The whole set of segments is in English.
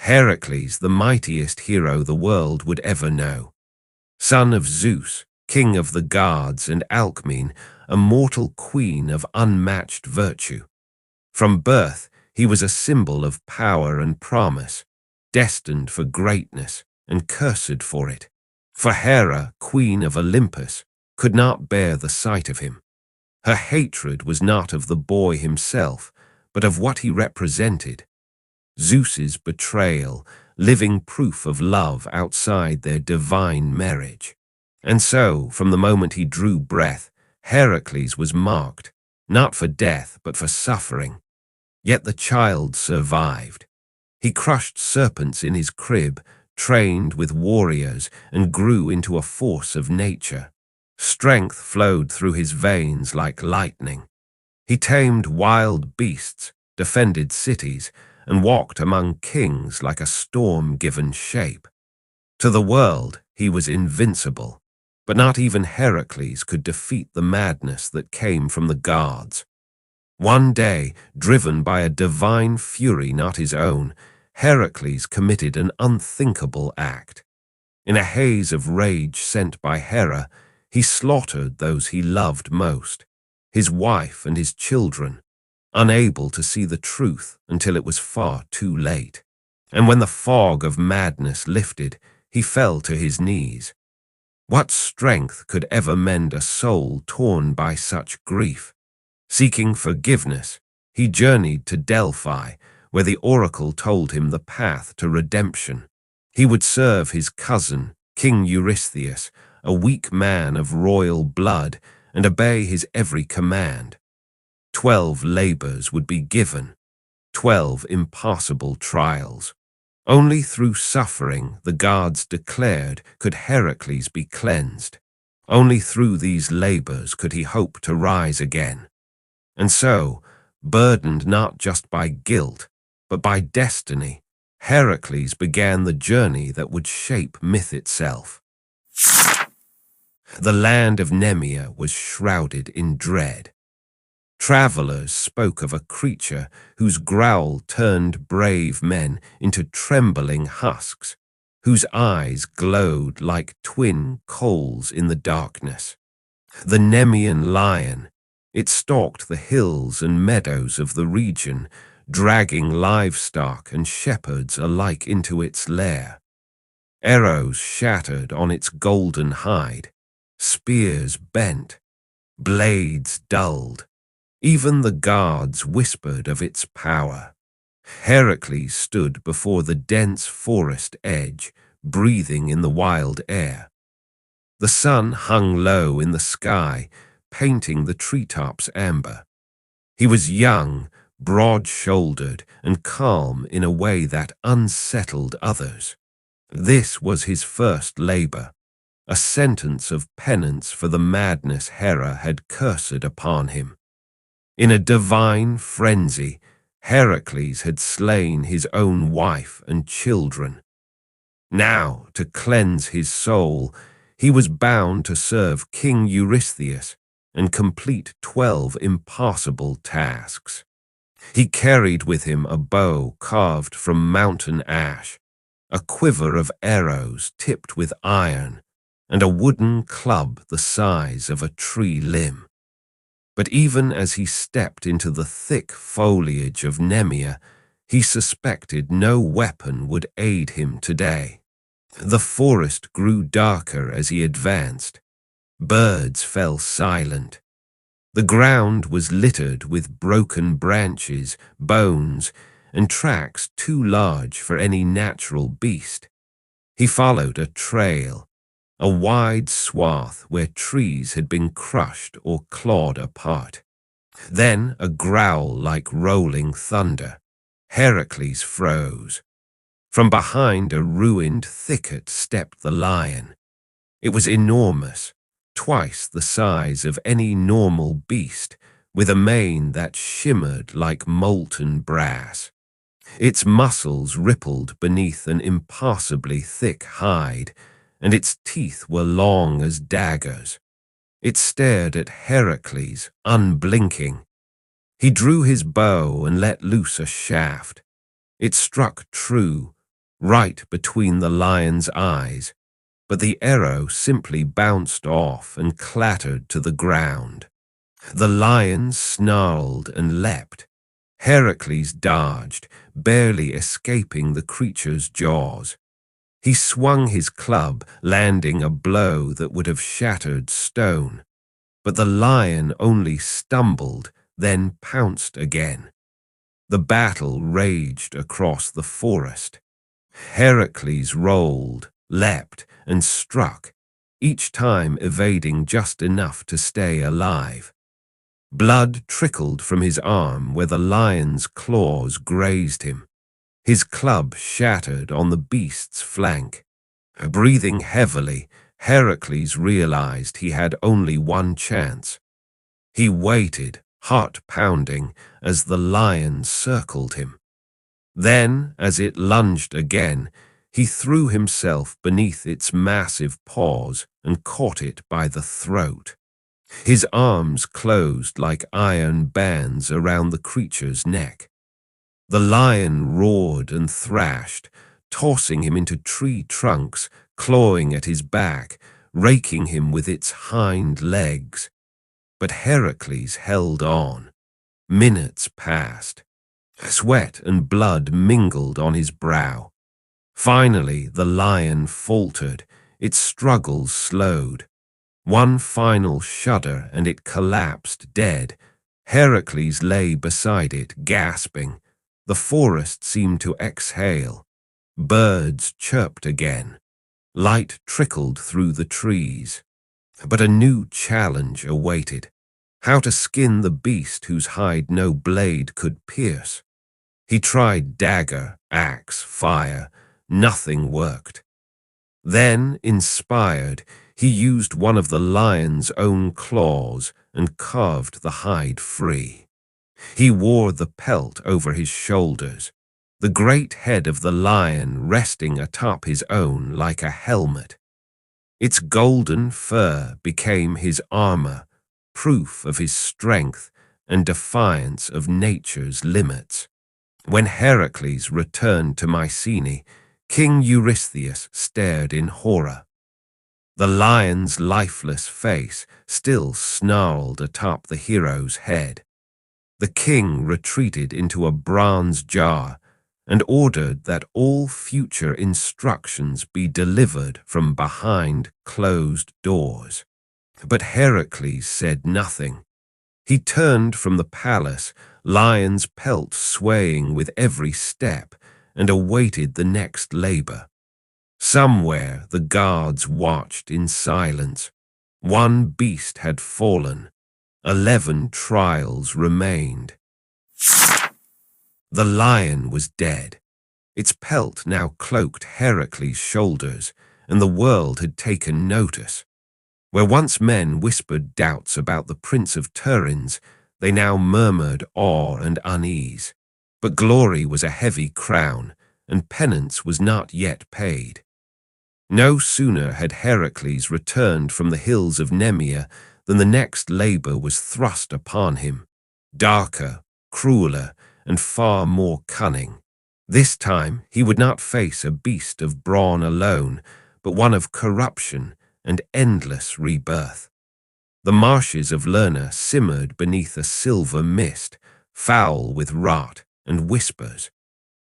Heracles, the mightiest hero the world would ever know. Son of Zeus, king of the gods, and Alcmene, a mortal queen of unmatched virtue. From birth, he was a symbol of power and promise, destined for greatness and cursed for it. For Hera, queen of Olympus, could not bear the sight of him. Her hatred was not of the boy himself, but of what he represented. Zeus's betrayal, living proof of love outside their divine marriage. And so, from the moment he drew breath, Heracles was marked, not for death but for suffering. Yet the child survived. He crushed serpents in his crib, trained with warriors, and grew into a force of nature. Strength flowed through his veins like lightning. He tamed wild beasts, defended cities, and walked among kings like a storm given shape. To the world, he was invincible, but not even Heracles could defeat the madness that came from the gods. One day, driven by a divine fury not his own, Heracles committed an unthinkable act. In a haze of rage sent by Hera, he slaughtered those he loved most, his wife and his children, unable to see the truth until it was far too late. And when the fog of madness lifted, he fell to his knees. What strength could ever mend a soul torn by such grief? Seeking forgiveness, he journeyed to Delphi, where the oracle told him the path to redemption. He would serve his cousin, King Eurystheus, a weak man of royal blood, and obey his every command. 12 labors would be given, 12 impossible trials. Only through suffering, the gods declared, could Heracles be cleansed. Only through these labors could he hope to rise again. And so, burdened not just by guilt, but by destiny, Heracles began the journey that would shape myth itself. The land of Nemea was shrouded in dread. Travelers spoke of a creature whose growl turned brave men into trembling husks, whose eyes glowed like twin coals in the darkness. The Nemean lion, it stalked the hills and meadows of the region, dragging livestock and shepherds alike into its lair. Arrows shattered on its golden hide, spears bent, blades dulled. Even the gods whispered of its power. Heracles stood before the dense forest edge, breathing in the wild air. The sun hung low in the sky, painting the treetops amber. He was young, broad-shouldered, and calm in a way that unsettled others. This was his first labor, a sentence of penance for the madness Hera had cursed upon him. In a divine frenzy, Heracles had slain his own wife and children. Now, to cleanse his soul, he was bound to serve King Eurystheus and complete 12 impossible tasks. He carried with him a bow carved from mountain ash, a quiver of arrows tipped with iron, and a wooden club the size of a tree limb. But even as he stepped into the thick foliage of Nemea, he suspected no weapon would aid him today. The forest grew darker as he advanced. Birds fell silent. The ground was littered with broken branches, bones, and tracks too large for any natural beast. He followed a trail, a wide swath where trees had been crushed or clawed apart. Then a growl like rolling thunder. Heracles froze. From behind a ruined thicket stepped the lion. It was enormous, twice the size of any normal beast, with a mane that shimmered like molten brass. Its muscles rippled beneath an impossibly thick hide, and its teeth were long as daggers. It stared at Heracles, unblinking. He drew his bow and let loose a shaft. It struck true, right between the lion's eyes, but the arrow simply bounced off and clattered to the ground. The lion snarled and leapt. Heracles dodged, barely escaping the creature's jaws. He swung his club, landing a blow that would have shattered stone. But the lion only stumbled, then pounced again. The battle raged across the forest. Heracles rolled, leapt, and struck, each time evading just enough to stay alive. Blood trickled from his arm where the lion's claws grazed him. His club shattered on the beast's flank. Breathing heavily, Heracles realized he had only one chance. He waited, heart pounding, as the lion circled him. Then, as it lunged again, he threw himself beneath its massive paws and caught it by the throat. His arms closed like iron bands around the creature's neck. The lion roared and thrashed, tossing him into tree trunks, clawing at his back, raking him with its hind legs. But Heracles held on. Minutes passed. Sweat and blood mingled on his brow. Finally, the lion faltered, its struggles slowed. One final shudder and it collapsed dead. Heracles lay beside it, gasping. The forest seemed to exhale. Birds chirped again. Light trickled through the trees. But a new challenge awaited. How to skin the beast whose hide no blade could pierce. He tried dagger, axe, fire. Nothing worked. Then, inspired, he used one of the lion's own claws and carved the hide free. He wore the pelt over his shoulders, the great head of the lion resting atop his own like a helmet. Its golden fur became his armor, proof of his strength and defiance of nature's limits. When Heracles returned to Mycenae, King Eurystheus stared in horror. The lion's lifeless face still snarled atop the hero's head. The king retreated into a bronze jar and ordered that all future instructions be delivered from behind closed doors. But Heracles said nothing. He turned from the palace, lion's pelt swaying with every step, and awaited the next labor. Somewhere the guards watched in silence. One beast had fallen. 11 trials remained. The lion was dead. Its pelt now cloaked Heracles' shoulders, and the world had taken notice. Where once men whispered doubts about the Prince of Turins, they now murmured awe and unease. But glory was a heavy crown, and penance was not yet paid. No sooner had Heracles returned from the hills of Nemea than the next labor was thrust upon him, darker, crueler, and far more cunning. This time he would not face a beast of brawn alone, but one of corruption and endless rebirth. The marshes of Lerna simmered beneath a silver mist, foul with rot and whispers.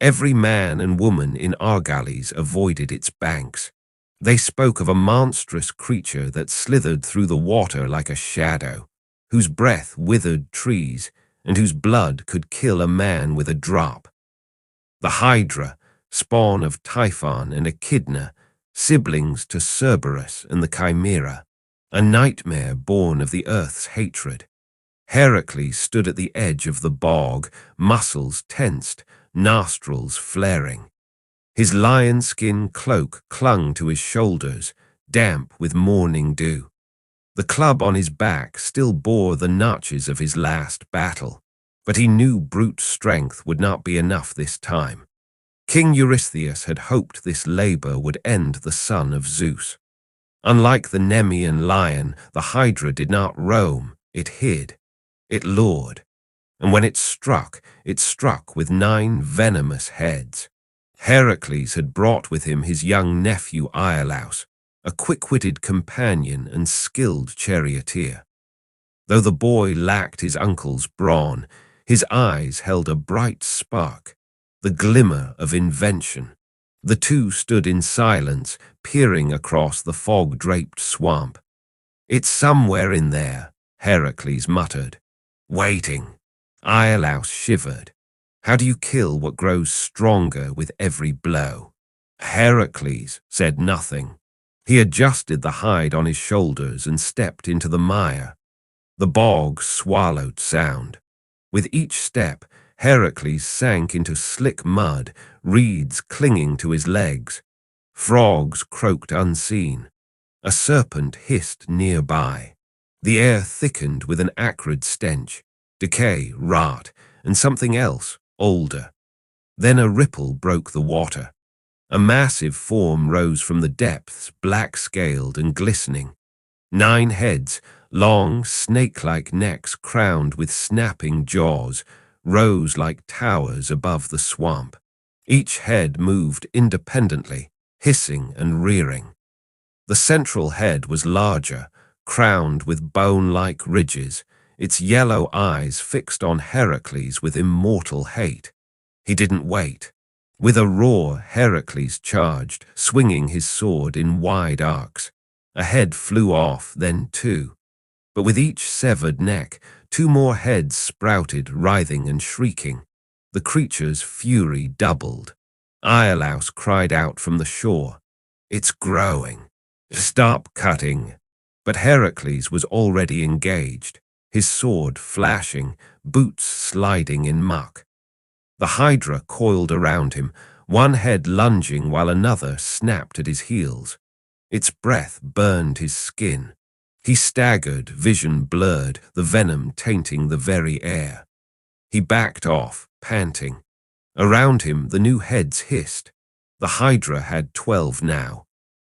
Every man and woman in Argales avoided its banks. They spoke of a monstrous creature that slithered through the water like a shadow, whose breath withered trees and whose blood could kill a man with a drop. The Hydra, spawn of Typhon and Echidna, siblings to Cerberus and the Chimera, a nightmare born of the earth's hatred. Heracles stood at the edge of the bog, muscles tensed, nostrils flaring. His lion-skin cloak clung to his shoulders, damp with morning dew. The club on his back still bore the notches of his last battle, but he knew brute strength would not be enough this time. King Eurystheus had hoped this labor would end the son of Zeus. Unlike the Nemean lion, the Hydra did not roam, it hid, it lured, and when it struck with 9 venomous heads. Heracles had brought with him his young nephew Iolaus, a quick-witted companion and skilled charioteer. Though the boy lacked his uncle's brawn, his eyes held a bright spark, the glimmer of invention. The two stood in silence, peering across the fog-draped swamp. "It's somewhere in there," Heracles muttered. "Waiting." Iolaus shivered. "How do you kill what grows stronger with every blow?" Heracles said nothing. He adjusted the hide on his shoulders and stepped into the mire. The bog swallowed sound. With each step, Heracles sank into slick mud, reeds clinging to his legs. Frogs croaked unseen. A serpent hissed nearby. The air thickened with an acrid stench, decay, rot, and something else, older. Then a ripple broke the water. A massive form rose from the depths, black-scaled and glistening. 9 heads, long, snake-like necks crowned with snapping jaws, rose like towers above the swamp. Each head moved independently, hissing and rearing. The central head was larger, crowned with bone-like ridges, its yellow eyes fixed on Heracles with immortal hate. He didn't wait. With a roar, Heracles charged, swinging his sword in wide arcs. A head flew off, then 2. But with each severed neck, 2 more heads sprouted, writhing and shrieking. The creature's fury doubled. Iolaus cried out from the shore, "It's growing. Stop cutting." But Heracles was already engaged, his sword flashing, boots sliding in muck. The hydra coiled around him, one head lunging while another snapped at his heels. Its breath burned his skin. He staggered, vision blurred, the venom tainting the very air. He backed off, panting. Around him the new heads hissed. The hydra had 12 now.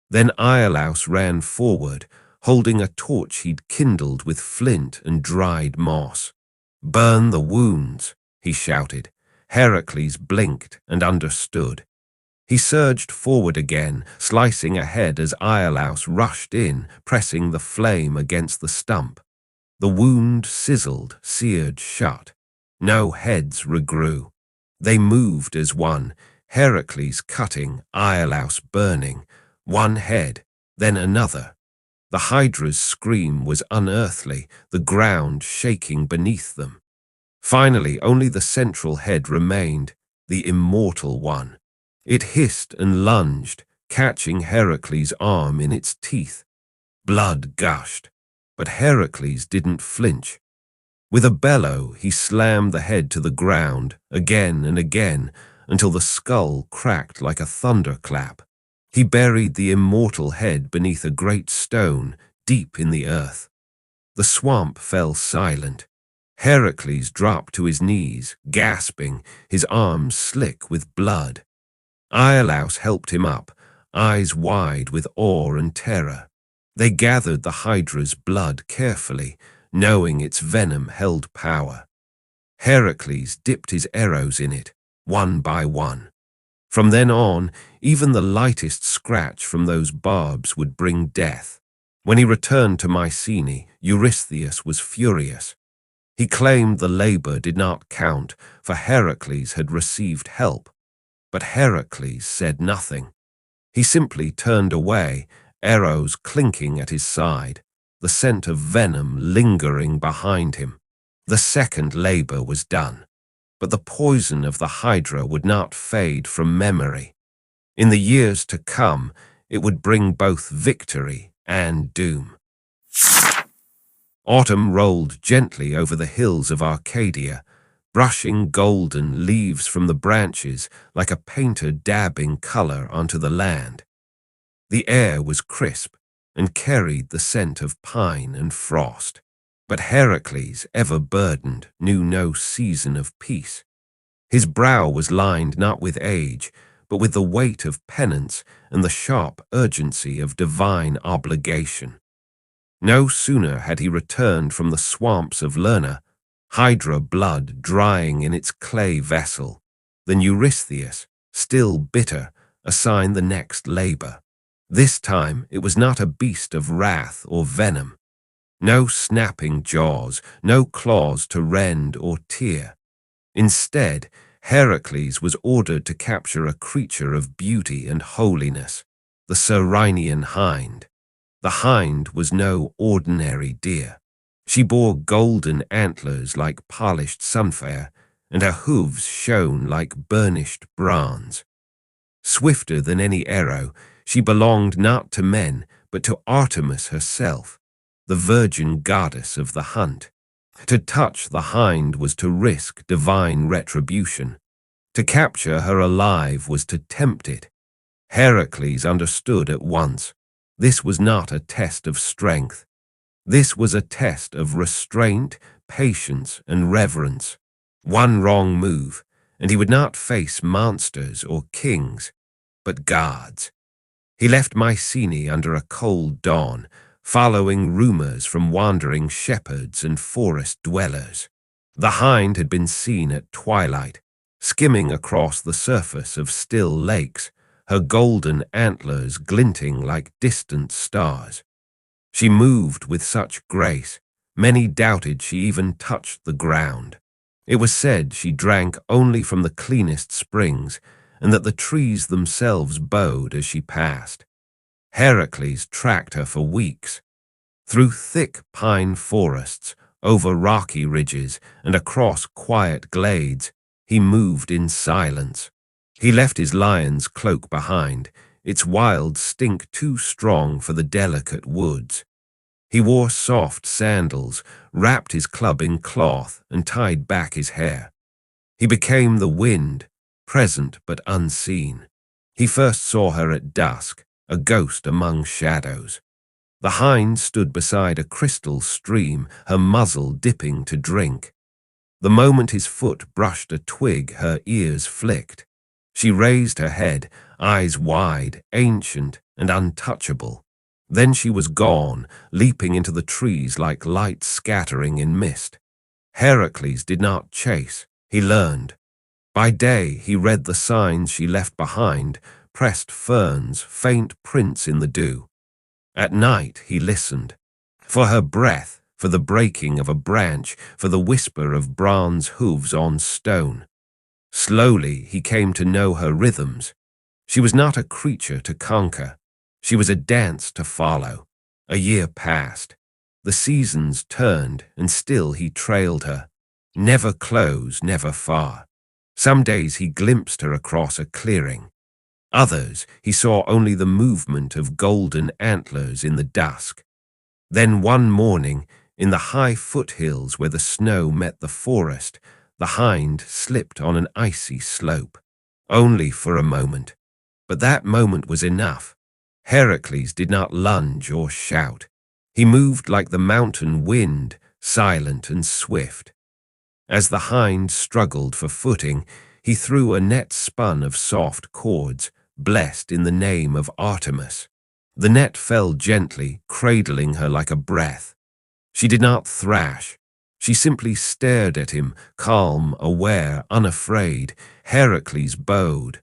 Then Iolaus ran forward, holding a torch he'd kindled with flint and dried moss. "Burn the wounds," he shouted. Heracles blinked and understood. He surged forward again, slicing ahead as Iolaus rushed in, pressing the flame against the stump. The wound sizzled, seared shut. No heads regrew. They moved as one, Heracles cutting, Iolaus burning. One head, then another. The hydra's scream was unearthly, the ground shaking beneath them. Finally, only the central head remained, the immortal one. It hissed and lunged, catching Heracles' arm in its teeth. Blood gushed, but Heracles didn't flinch. With a bellow, he slammed the head to the ground, again and again, until the skull cracked like a thunderclap. He buried the immortal head beneath a great stone, deep in the earth. The swamp fell silent. Heracles dropped to his knees, gasping, his arms slick with blood. Iolaus helped him up, eyes wide with awe and terror. They gathered the hydra's blood carefully, knowing its venom held power. Heracles dipped his arrows in it, one by one. From then on, even the lightest scratch from those barbs would bring death. When he returned to Mycenae, Eurystheus was furious. He claimed the labor did not count, for Heracles had received help. But Heracles said nothing. He simply turned away, arrows clinking at his side, the scent of venom lingering behind him. The second labor was done, but the poison of the hydra would not fade from memory. In the years to come, it would bring both victory and doom. Autumn rolled gently over the hills of Arcadia, brushing golden leaves from the branches like a painter dabbing color onto the land. The air was crisp and carried the scent of pine and frost. But Heracles, ever burdened, knew no season of peace. His brow was lined not with age, but with the weight of penance and the sharp urgency of divine obligation. No sooner had he returned from the swamps of Lerna, hydra blood drying in its clay vessel, than Eurystheus, still bitter, assign the next labor. This time it was not a beast of wrath or venom. No snapping jaws, no claws to rend or tear. Instead, Heracles was ordered to capture a creature of beauty and holiness, the Cyrenian hind. The hind was no ordinary deer. She bore golden antlers like polished sunfire, and her hooves shone like burnished bronze. Swifter than any arrow, she belonged not to men, but to Artemis herself, the virgin goddess of the hunt. To touch the hind was to risk divine retribution. To capture her alive was to tempt it. Heracles understood at once. This was not a test of strength. This was a test of restraint, patience, and reverence. One wrong move, and he would not face monsters or kings, but gods. He left Mycenae under a cold dawn, following rumors from wandering shepherds and forest dwellers. The hind had been seen at twilight, skimming across the surface of still lakes, her golden antlers glinting like distant stars. She moved with such grace, many doubted she even touched the ground. It was said she drank only from the cleanest springs, and that the trees themselves bowed as she passed. Heracles tracked her for weeks. Through thick pine forests, over rocky ridges, and across quiet glades, he moved in silence. He left his lion's cloak behind, its wild stink too strong for the delicate woods. He wore soft sandals, wrapped his club in cloth, and tied back his hair. He became the wind, present but unseen. He first saw her at dusk, a ghost among shadows. The hind stood beside a crystal stream, her muzzle dipping to drink. The moment his foot brushed a twig, her ears flicked. She raised her head, eyes wide, ancient and untouchable. Then she was gone, leaping into the trees like light scattering in mist. Heracles did not chase, he learned. By day he read the signs she left behind, pressed ferns, faint prints in the dew. At night he listened. For her breath, for the breaking of a branch, for the whisper of bronze hooves on stone. Slowly he came to know her rhythms. She was not a creature to conquer. She was a dance to follow. A year passed. The seasons turned, and still he trailed her. Never close, never far. Some days he glimpsed her across a clearing. Others he saw only the movement of golden antlers in the dusk. Then one morning, in the high foothills where the snow met the forest, the hind slipped on an icy slope. Only for a moment. But that moment was enough. Heracles did not lunge or shout. He moved like the mountain wind, silent and swift. As the hind struggled for footing, he threw a net spun of soft cords, blessed in the name of Artemis. The net fell gently, cradling her like a breath. She did not thrash. She simply stared at him, calm, aware, unafraid. Heracles bowed.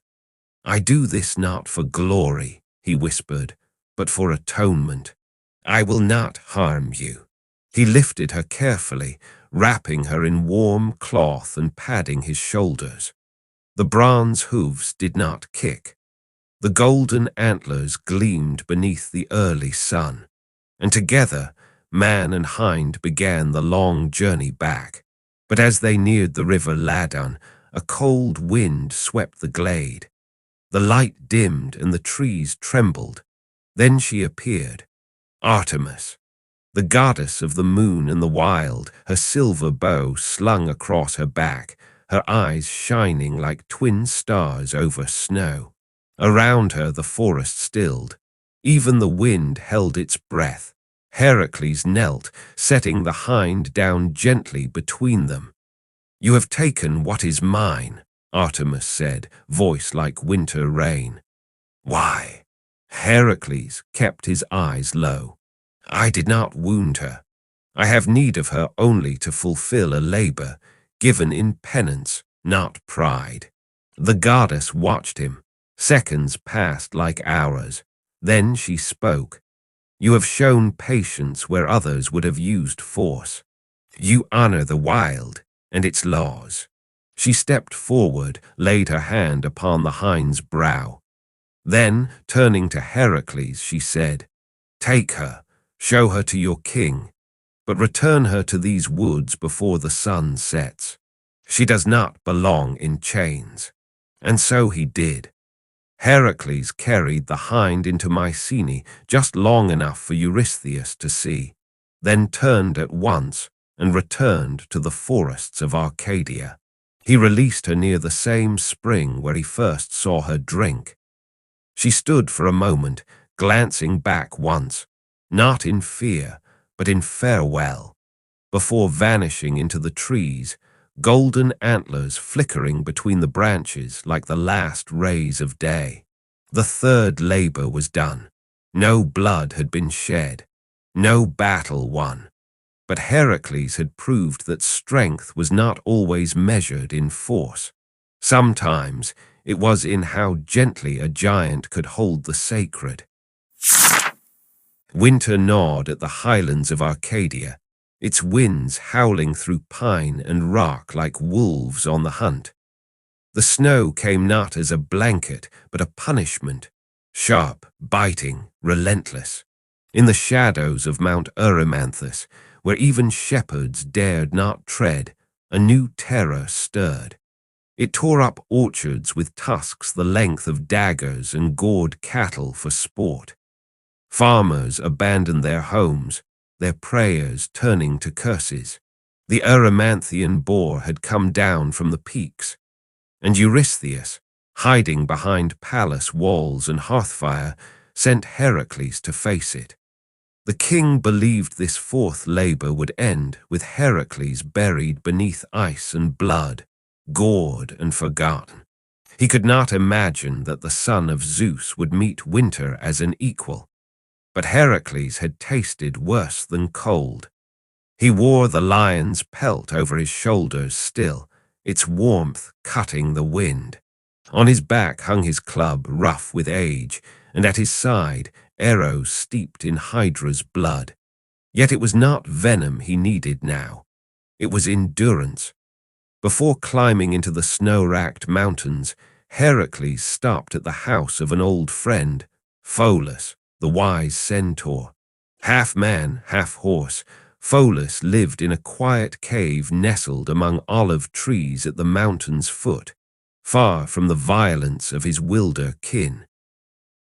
"I do this not for glory," he whispered, "but for atonement. I will not harm you." He lifted her carefully, wrapping her in warm cloth and padding his shoulders. The bronze hooves did not kick. The golden antlers gleamed beneath the early sun, and together man and hind began the long journey back. But as they neared the river Ladon, a cold wind swept the glade. The light dimmed and the trees trembled. Then she appeared, Artemis, the goddess of the moon and the wild, her silver bow slung across her back, her eyes shining like twin stars over snow. Around her the forest stilled. Even the wind held its breath. Heracles knelt, setting the hind down gently between them. "You have taken what is mine," Artemis said, voice like winter rain. "Why?" Heracles kept his eyes low. "I did not wound her. I have need of her only to fulfill a labor, given in penance, not pride." The goddess watched him. Seconds passed like hours. Then she spoke. You have shown patience where others would have used force. You honor the wild and its laws. She stepped forward, laid her hand upon the hind's brow. Then, turning to Heracles, she said, Take her, show her to your king, but return her to these woods before the sun sets. She does not belong in chains. And so he did. Heracles carried the hind into Mycenae just long enough for Eurystheus to see, then turned at once and returned to the forests of Arcadia. He released her near the same spring where he first saw her drink. She stood for a moment, glancing back once, not in fear, but in farewell, before vanishing into the trees, golden antlers flickering between the branches like the last rays of day. The third labor was done. No blood had been shed, no battle won. But Heracles had proved that strength was not always measured in force. Sometimes it was in how gently a giant could hold the sacred. Winter gnawed at the highlands of Arcadia, its winds howling through pine and rock like wolves on the hunt. The snow came not as a blanket, but a punishment, sharp, biting, relentless. In the shadows of Mount Erymanthus, where even shepherds dared not tread, a new terror stirred. It tore up orchards with tusks the length of daggers and gored cattle for sport. Farmers abandoned their homes, their prayers turning to curses. The Erymanthian boar had come down from the peaks, and Eurystheus, hiding behind palace walls and hearthfire, sent Heracles to face it. The king believed this fourth labor would end with Heracles buried beneath ice and blood, gored and forgotten. He could not imagine that the son of Zeus would meet winter as an equal. But Heracles had tasted worse than cold. He wore the lion's pelt over his shoulders still, its warmth cutting the wind. On his back hung his club, rough with age, and at his side arrows steeped in Hydra's blood. Yet it was not venom he needed now. It was endurance. Before climbing into the snow-racked mountains, Heracles stopped at the house of an old friend, Pholus, the wise centaur. Half man, half horse, Pholus lived in a quiet cave nestled among olive trees at the mountain's foot, far from the violence of his wilder kin.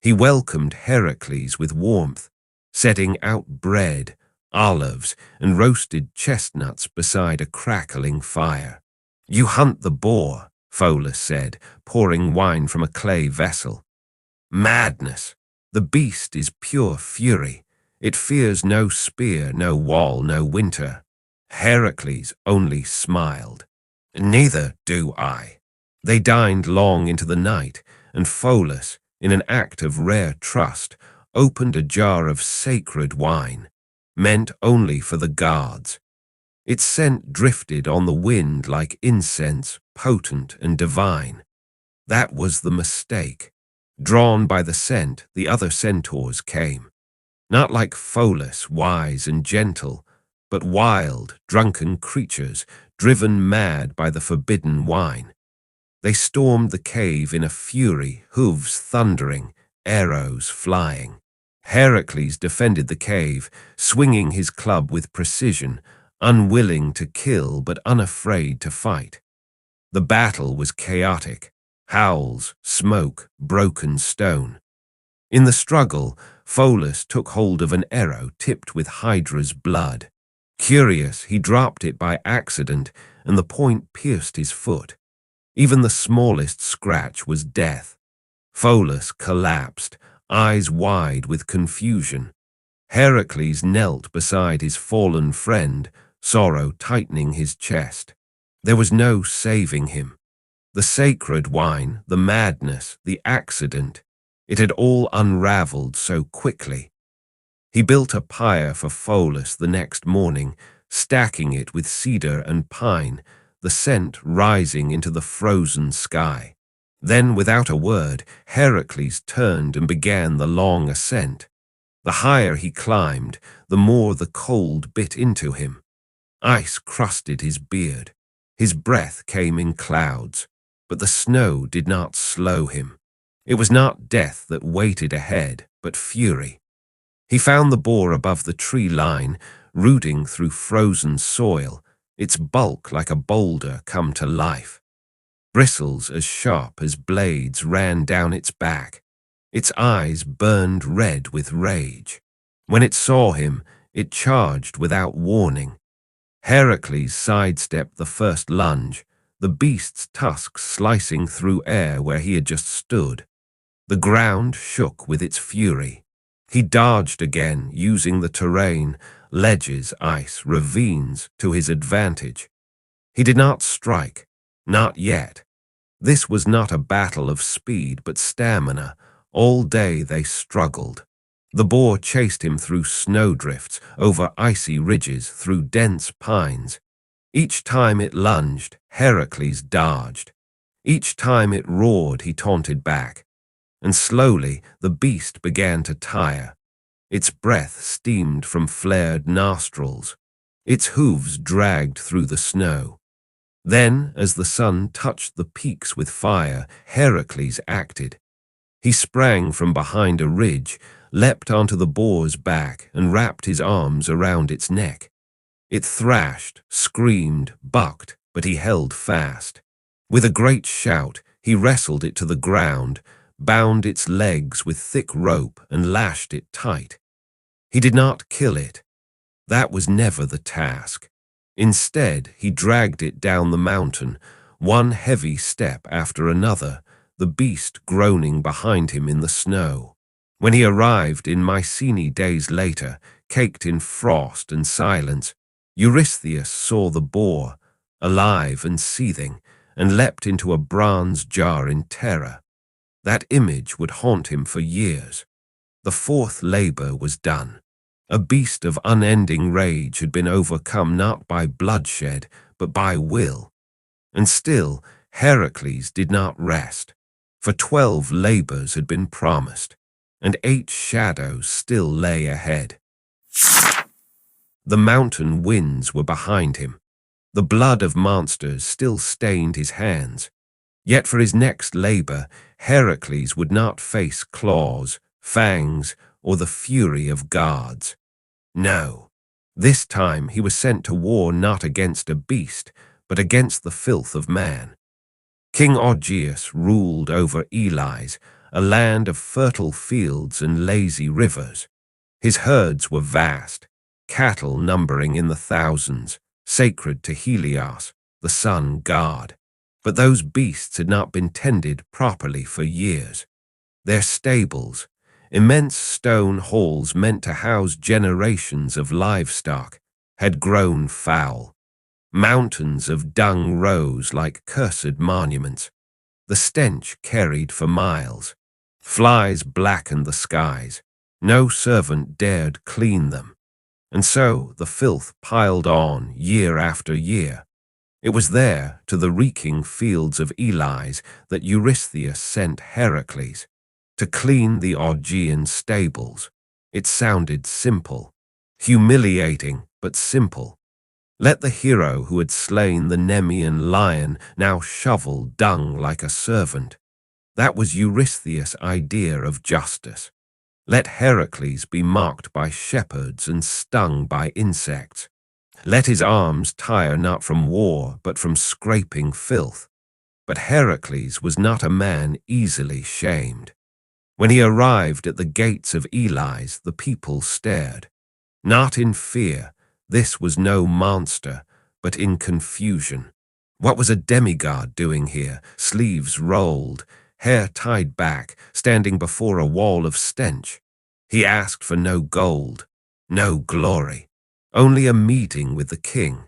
He welcomed Heracles with warmth, setting out bread, olives, and roasted chestnuts beside a crackling fire. You hunt the boar, Pholus said, pouring wine from a clay vessel. Madness! The beast is pure fury. It fears no spear, no wall, no winter. Heracles only smiled. Neither do I. They dined long into the night, and Pholus, in an act of rare trust, opened a jar of sacred wine, meant only for the gods. Its scent drifted on the wind like incense, potent and divine. That was the mistake. Drawn by the scent, the other centaurs came. Not like Pholus, wise and gentle, but wild, drunken creatures, driven mad by the forbidden wine. They stormed the cave in a fury, hooves thundering, arrows flying. Heracles defended the cave, swinging his club with precision, unwilling to kill but unafraid to fight. The battle was chaotic. Howls, smoke, broken stone. In the struggle, Pholus took hold of an arrow tipped with Hydra's blood. Curious, he dropped it by accident, and the point pierced his foot. Even the smallest scratch was death. Pholus collapsed, eyes wide with confusion. Heracles knelt beside his fallen friend, sorrow tightening his chest. There was no saving him. The sacred wine, the madness, the accident, it had all unraveled so quickly. He built a pyre for Pholus the next morning, stacking it with cedar and pine, the scent rising into the frozen sky. Then, without a word, Heracles turned and began the long ascent. The higher he climbed, the more the cold bit into him. Ice crusted his beard. His breath came in clouds, but the snow did not slow him. It was not death that waited ahead, but fury. He found the boar above the tree line, rooting through frozen soil, its bulk like a boulder come to life. Bristles as sharp as blades ran down its back. Its eyes burned red with rage. When it saw him, it charged without warning. Heracles sidestepped the first lunge, the beast's tusks slicing through air where he had just stood. The ground shook with its fury. He dodged again, using the terrain, ledges, ice, ravines, to his advantage. He did not strike, not yet. This was not a battle of speed but stamina. All day they struggled. The boar chased him through snowdrifts, over icy ridges, through dense pines. Each time it lunged, Heracles dodged. Each time it roared, he taunted back. And slowly the beast began to tire. Its breath steamed from flared nostrils. Its hooves dragged through the snow. Then, as the sun touched the peaks with fire, Heracles acted. He sprang from behind a ridge, leapt onto the boar's back, and wrapped his arms around its neck. It thrashed, screamed, bucked, but he held fast. With a great shout, he wrestled it to the ground, bound its legs with thick rope, and lashed it tight. He did not kill it. That was never the task. Instead, he dragged it down the mountain, one heavy step after another, the beast groaning behind him in the snow. When he arrived in Mycenae days later, caked in frost and silence, Eurystheus saw the boar, alive and seething, and leapt into a bronze jar in terror. That image would haunt him for years. The fourth labor was done. A beast of unending rage had been overcome not by bloodshed, but by will. And still, Heracles did not rest, for 12 labors had been promised, and 8 shadows still lay ahead. The mountain winds were behind him. The blood of monsters still stained his hands. Yet for his next labor, Heracles would not face claws, fangs, or the fury of gods. No, this time he was sent to war not against a beast, but against the filth of man. King Augeas ruled over Elis, a land of fertile fields and lazy rivers. His herds were vast, cattle numbering in the thousands, sacred to Helios, the sun god. But those beasts had not been tended properly for years. Their stables, immense stone halls meant to house generations of livestock, had grown foul. Mountains of dung rose like cursed monuments. The stench carried for miles. Flies blackened the skies. No servant dared clean them. And so the filth piled on year after year. It was there, to the reeking fields of Elis, that Eurystheus sent Heracles to clean the Augean stables. It sounded simple, humiliating but simple. Let the hero who had slain the Nemean lion now shovel dung like a servant. That was Eurystheus' idea of justice. Let Heracles be mocked by shepherds and stung by insects. Let his arms tire not from war, but from scraping filth. But Heracles was not a man easily shamed. When he arrived at the gates of Elis, the people stared. Not in fear, this was no monster, but in confusion. What was a demigod doing here, sleeves rolled, hair tied back, standing before a wall of stench? He asked for no gold, no glory. Only a meeting with the king.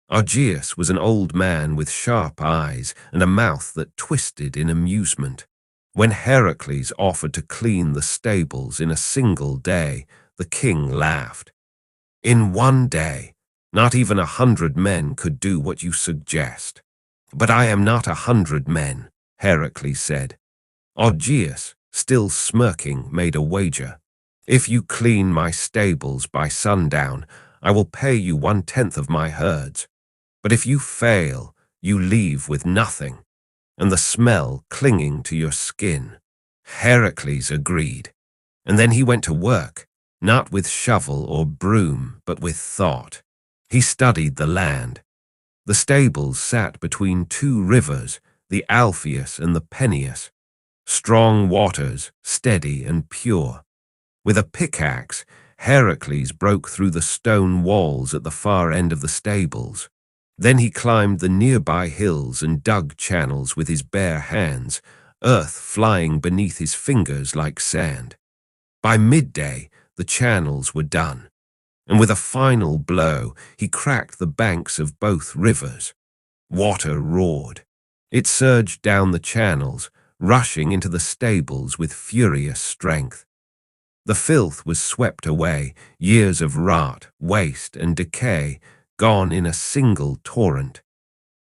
Augeas was an old man with sharp eyes and a mouth that twisted in amusement. When Heracles offered to clean the stables in a single day, the king laughed. In one day, not even 100 men could do what you suggest. But I am not 100 men, Heracles said. Augeas, still smirking, made a wager. If you clean my stables by sundown, I will pay you 1/10 of my herds. But if you fail, you leave with nothing, and the smell clinging to your skin. Heracles agreed, and then he went to work, not with shovel or broom, but with thought. He studied the land. The stables sat between two rivers, the Alpheus and the Peneus, strong waters, steady and pure. With a pickaxe, Heracles broke through the stone walls at the far end of the stables. Then he climbed the nearby hills and dug channels with his bare hands, earth flying beneath his fingers like sand. By midday, the channels were done, and with a final blow, he cracked the banks of both rivers. Water roared. It surged down the channels, rushing into the stables with furious strength. The filth was swept away, years of rot, waste, and decay gone in a single torrent.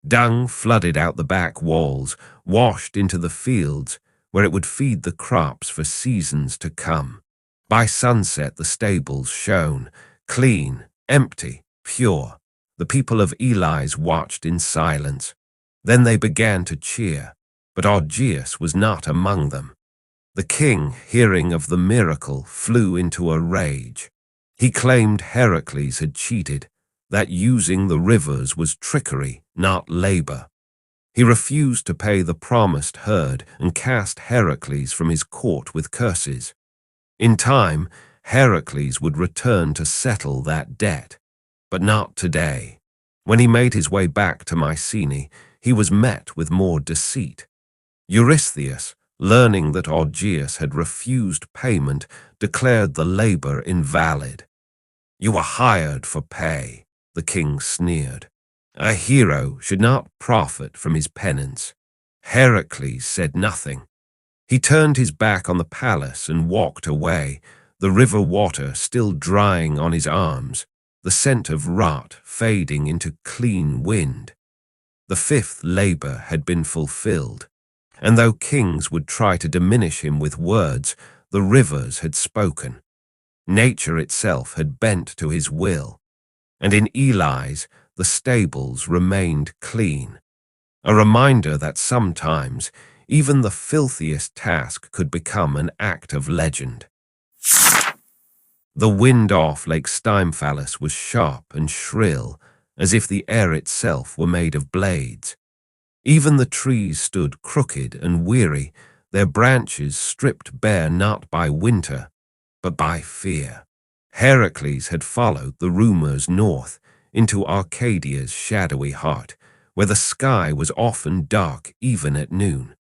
Dung flooded out the back walls, washed into the fields, where it would feed the crops for seasons to come. By sunset the stables shone, clean, empty, pure. The people of Eli's watched in silence. Then they began to cheer, but Augeas was not among them. The king, hearing of the miracle, flew into a rage. He claimed Heracles had cheated, that using the rivers was trickery, not labor. He refused to pay the promised herd and cast Heracles from his court with curses. In time, Heracles would return to settle that debt, but not today. When he made his way back to Mycenae, he was met with more deceit. Eurystheus, learning that Augeas had refused payment, declared the labor invalid. "You were hired for pay," the king sneered. "A hero should not profit from his penance." Heracles said nothing. He turned his back on the palace and walked away, the river water still drying on his arms, the scent of rot fading into clean wind. The fifth labor had been fulfilled, and though kings would try to diminish him with words, the rivers had spoken. Nature itself had bent to his will, and in Eli's the stables remained clean, a reminder that sometimes even the filthiest task could become an act of legend. The wind off Lake Stymphalus was sharp and shrill, as if the air itself were made of blades. Even the trees stood crooked and weary, their branches stripped bare not by winter, but by fear. Heracles had followed the rumors north into Arcadia's shadowy heart, where the sky was often dark even at noon.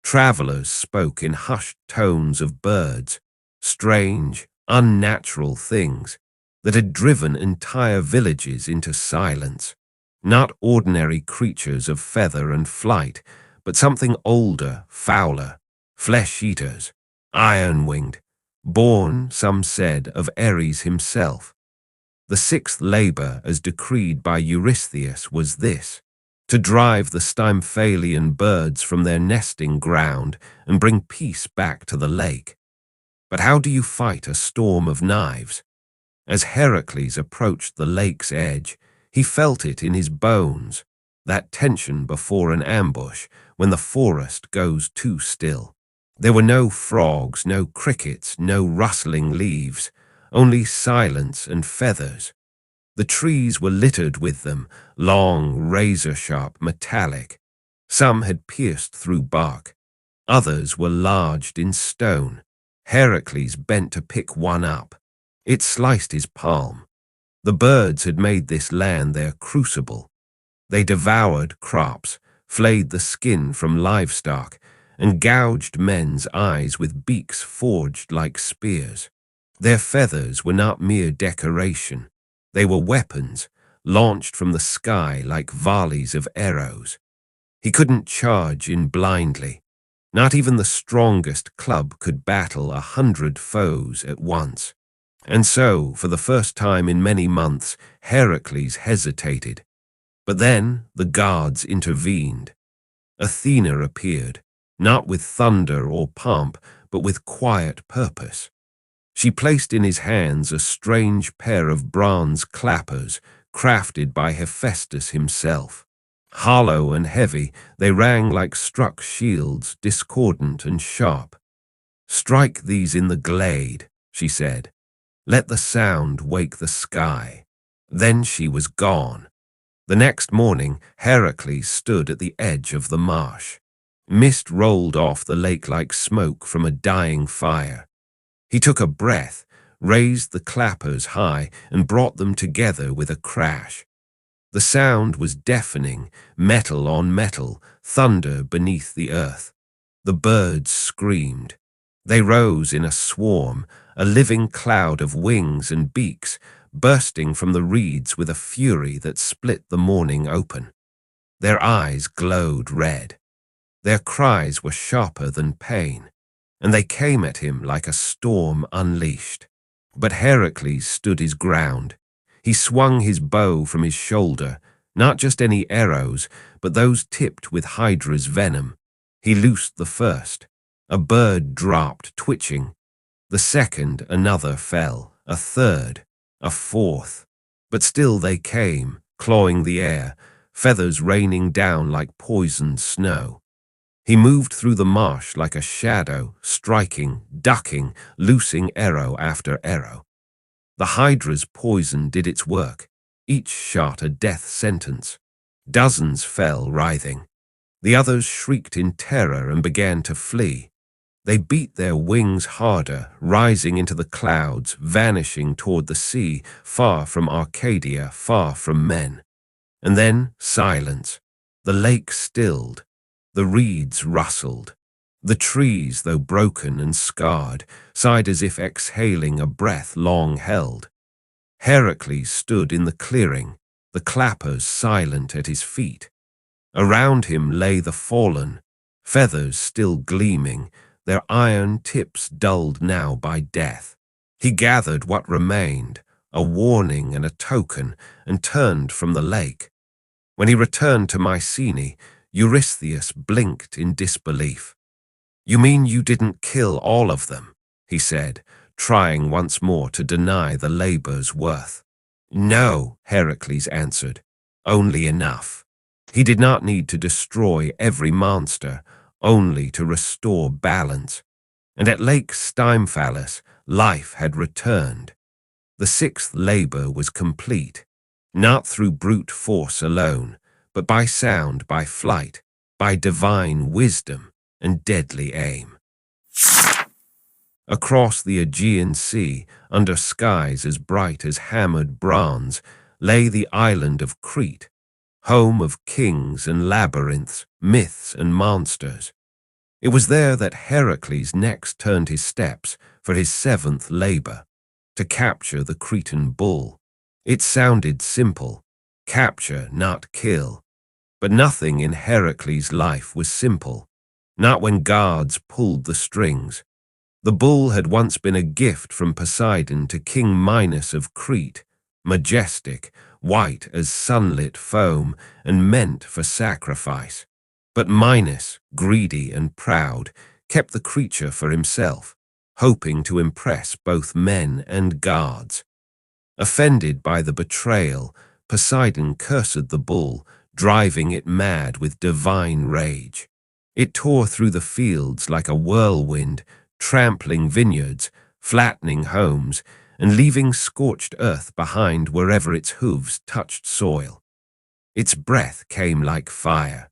Travelers spoke in hushed tones of birds, strange, unnatural things that had driven entire villages into silence. Not ordinary creatures of feather and flight, but something older, fouler, flesh-eaters, iron-winged, born, some said, of Ares himself. The sixth labor, as decreed by Eurystheus, was this: to drive the Stymphalian birds from their nesting ground and bring peace back to the lake. But how do you fight a storm of knives? As Heracles approached the lake's edge, he felt it in his bones, that tension before an ambush when the forest goes too still. There were no frogs, no crickets, no rustling leaves, only silence and feathers. The trees were littered with them, long, razor-sharp, metallic. Some had pierced through bark. Others were lodged in stone. Heracles bent to pick one up. It sliced his palm. The birds had made this land their crucible. They devoured crops, flayed the skin from livestock, and gouged men's eyes with beaks forged like spears. Their feathers were not mere decoration. They were weapons, launched from the sky like volleys of arrows. He couldn't charge in blindly. Not even the strongest club could battle 100 foes at once. And so, for the first time in many months, Heracles hesitated. But then the gods intervened. Athena appeared, not with thunder or pomp, but with quiet purpose. She placed in his hands a strange pair of bronze clappers crafted by Hephaestus himself. Hollow and heavy, they rang like struck shields, discordant and sharp. "Strike these in the glade," she said. "Let the sound wake the sky." Then she was gone. The next morning, Heracles stood at the edge of the marsh. Mist rolled off the lake like smoke from a dying fire. He took a breath, raised the clappers high, and brought them together with a crash. The sound was deafening, metal on metal, thunder beneath the earth. The birds screamed. They rose in a swarm, a living cloud of wings and beaks, bursting from the reeds with a fury that split the morning open. Their eyes glowed red. Their cries were sharper than pain, and they came at him like a storm unleashed. But Heracles stood his ground. He swung his bow from his shoulder, not just any arrows, but those tipped with Hydra's venom. He loosed the first. A bird dropped, twitching. The second, another fell. A third, a fourth. But still they came, clawing the air, feathers raining down like poisoned snow. He moved through the marsh like a shadow, striking, ducking, loosing arrow after arrow. The Hydra's poison did its work, each shot a death sentence. Dozens fell, writhing. The others shrieked in terror and began to flee. They beat their wings harder, rising into the clouds, vanishing toward the sea, far from Arcadia, far from men. And then silence. The lake stilled. The reeds rustled. The trees, though broken and scarred, sighed as if exhaling a breath long held. Heracles stood in the clearing, the clappers silent at his feet. Around him lay the fallen, feathers still gleaming, their iron tips dulled now by death. He gathered what remained, a warning and a token, and turned from the lake. When he returned to Mycenae, Eurystheus blinked in disbelief. "You mean you didn't kill all of them?" he said, trying once more to deny the labor's worth. "No," Heracles answered, "only enough." He did not need to destroy every monster, only to restore balance. And at Lake Stymphalus, life had returned. The sixth labor was complete, not through brute force alone, but by sound, by flight, by divine wisdom and deadly aim. Across the Aegean Sea, under skies as bright as hammered bronze, lay the island of Crete, home of kings and labyrinths, myths and monsters. It was there that Heracles next turned his steps for his seventh labor, to capture the Cretan bull. It sounded simple, capture, not kill. But nothing in Heracles' life was simple, not when gods pulled the strings. The bull had once been a gift from Poseidon to King Minos of Crete, majestic, white as sunlit foam, and meant for sacrifice. But Minos, greedy and proud, kept the creature for himself, hoping to impress both men and gods. Offended by the betrayal, Poseidon cursed the bull, driving it mad with divine rage. It tore through the fields like a whirlwind, trampling vineyards, flattening homes, and leaving scorched earth behind wherever its hooves touched soil. Its breath came like fire.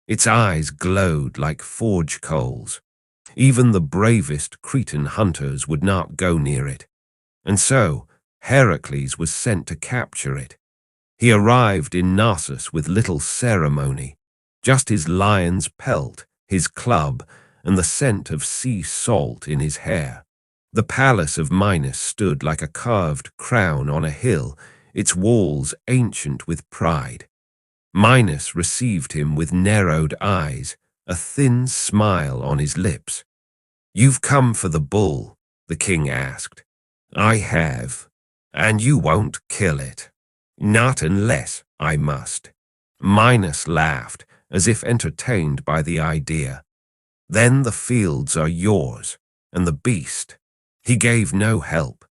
Its eyes glowed like forge coals. Even the bravest Cretan hunters would not go near it. And so, Heracles was sent to capture it. He arrived in Knossos with little ceremony, just his lion's pelt, his club, and the scent of sea salt in his hair. The palace of Minos stood like a carved crown on a hill, its walls ancient with pride. Minos received him with narrowed eyes, a thin smile on his lips. "You've come for the bull?" the king asked. "I have, and you won't kill it." "Not unless I must." Minos laughed, as if entertained by the idea. Then the fields are yours, and the beast. He gave no help.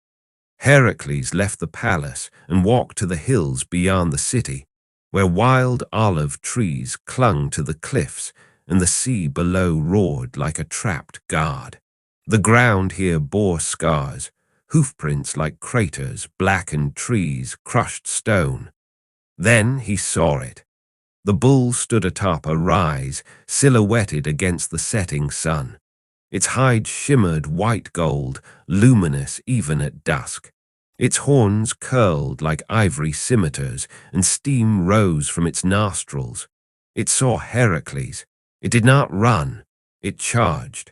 Heracles left the palace and walked to the hills beyond the city, where wild olive trees clung to the cliffs and the sea below roared like a trapped god. The ground here bore scars, hoofprints like craters, blackened trees, crushed stone. Then he saw it. The bull stood atop a rise, silhouetted against the setting sun. Its hide shimmered white gold, luminous even at dusk. Its horns curled like ivory scimitars, and steam rose from its nostrils. It saw Heracles. It did not run. It charged.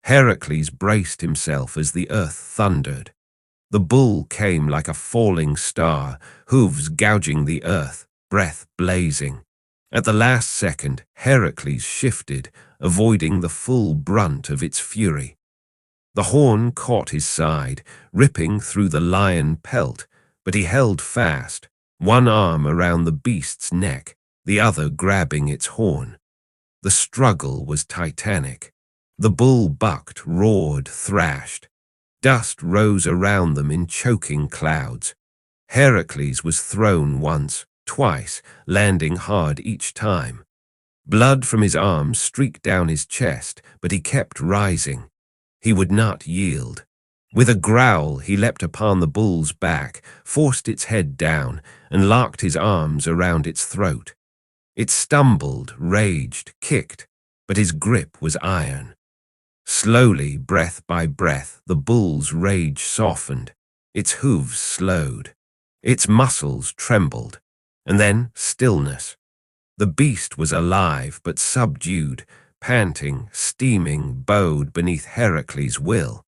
Heracles braced himself as the earth thundered. The bull came like a falling star, hooves gouging the earth, breath blazing. At the last second, Heracles shifted, avoiding the full brunt of its fury. The horn caught his side, ripping through the lion pelt, but he held fast, one arm around the beast's neck, the other grabbing its horn. The struggle was titanic. The bull bucked, roared, thrashed. Dust rose around them in choking clouds. Heracles was thrown once, twice, landing hard each time. Blood from his arms streaked down his chest, but he kept rising. He would not yield. With a growl, he leapt upon the bull's back, forced its head down, and locked his arms around its throat. It stumbled, raged, kicked, but his grip was iron. Slowly, breath by breath, the bull's rage softened. Its hooves slowed. Its muscles trembled. And then stillness. The beast was alive but subdued, panting, steaming, bowed beneath Heracles' will.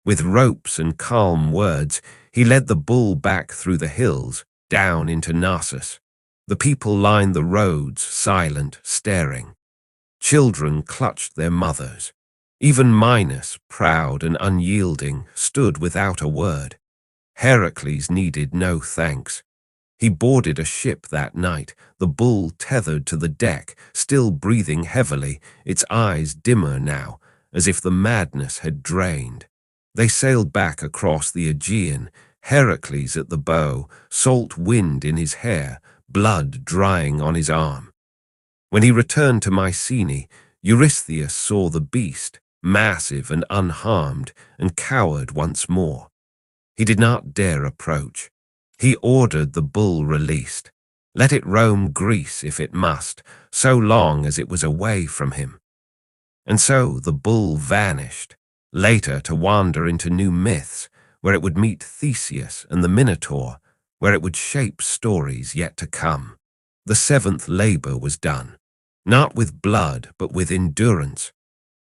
With ropes and calm words, he led the bull back through the hills, down into Knossos. The people lined the roads, silent, staring. Children clutched their mothers. Even Minos, proud and unyielding, stood without a word. Heracles needed no thanks. He boarded a ship that night, the bull tethered to the deck, still breathing heavily, its eyes dimmer now, as if the madness had drained. They sailed back across the Aegean, Heracles at the bow, salt wind in his hair, blood drying on his arm. When he returned to Mycenae, Eurystheus saw the beast, massive and unharmed, and cowered once more. He did not dare approach. He ordered the bull released. Let it roam Greece if it must, so long as it was away from him. And so the bull vanished, later to wander into new myths, where it would meet Theseus and the Minotaur, where it would shape stories yet to come. The seventh labor was done, not with blood but with endurance.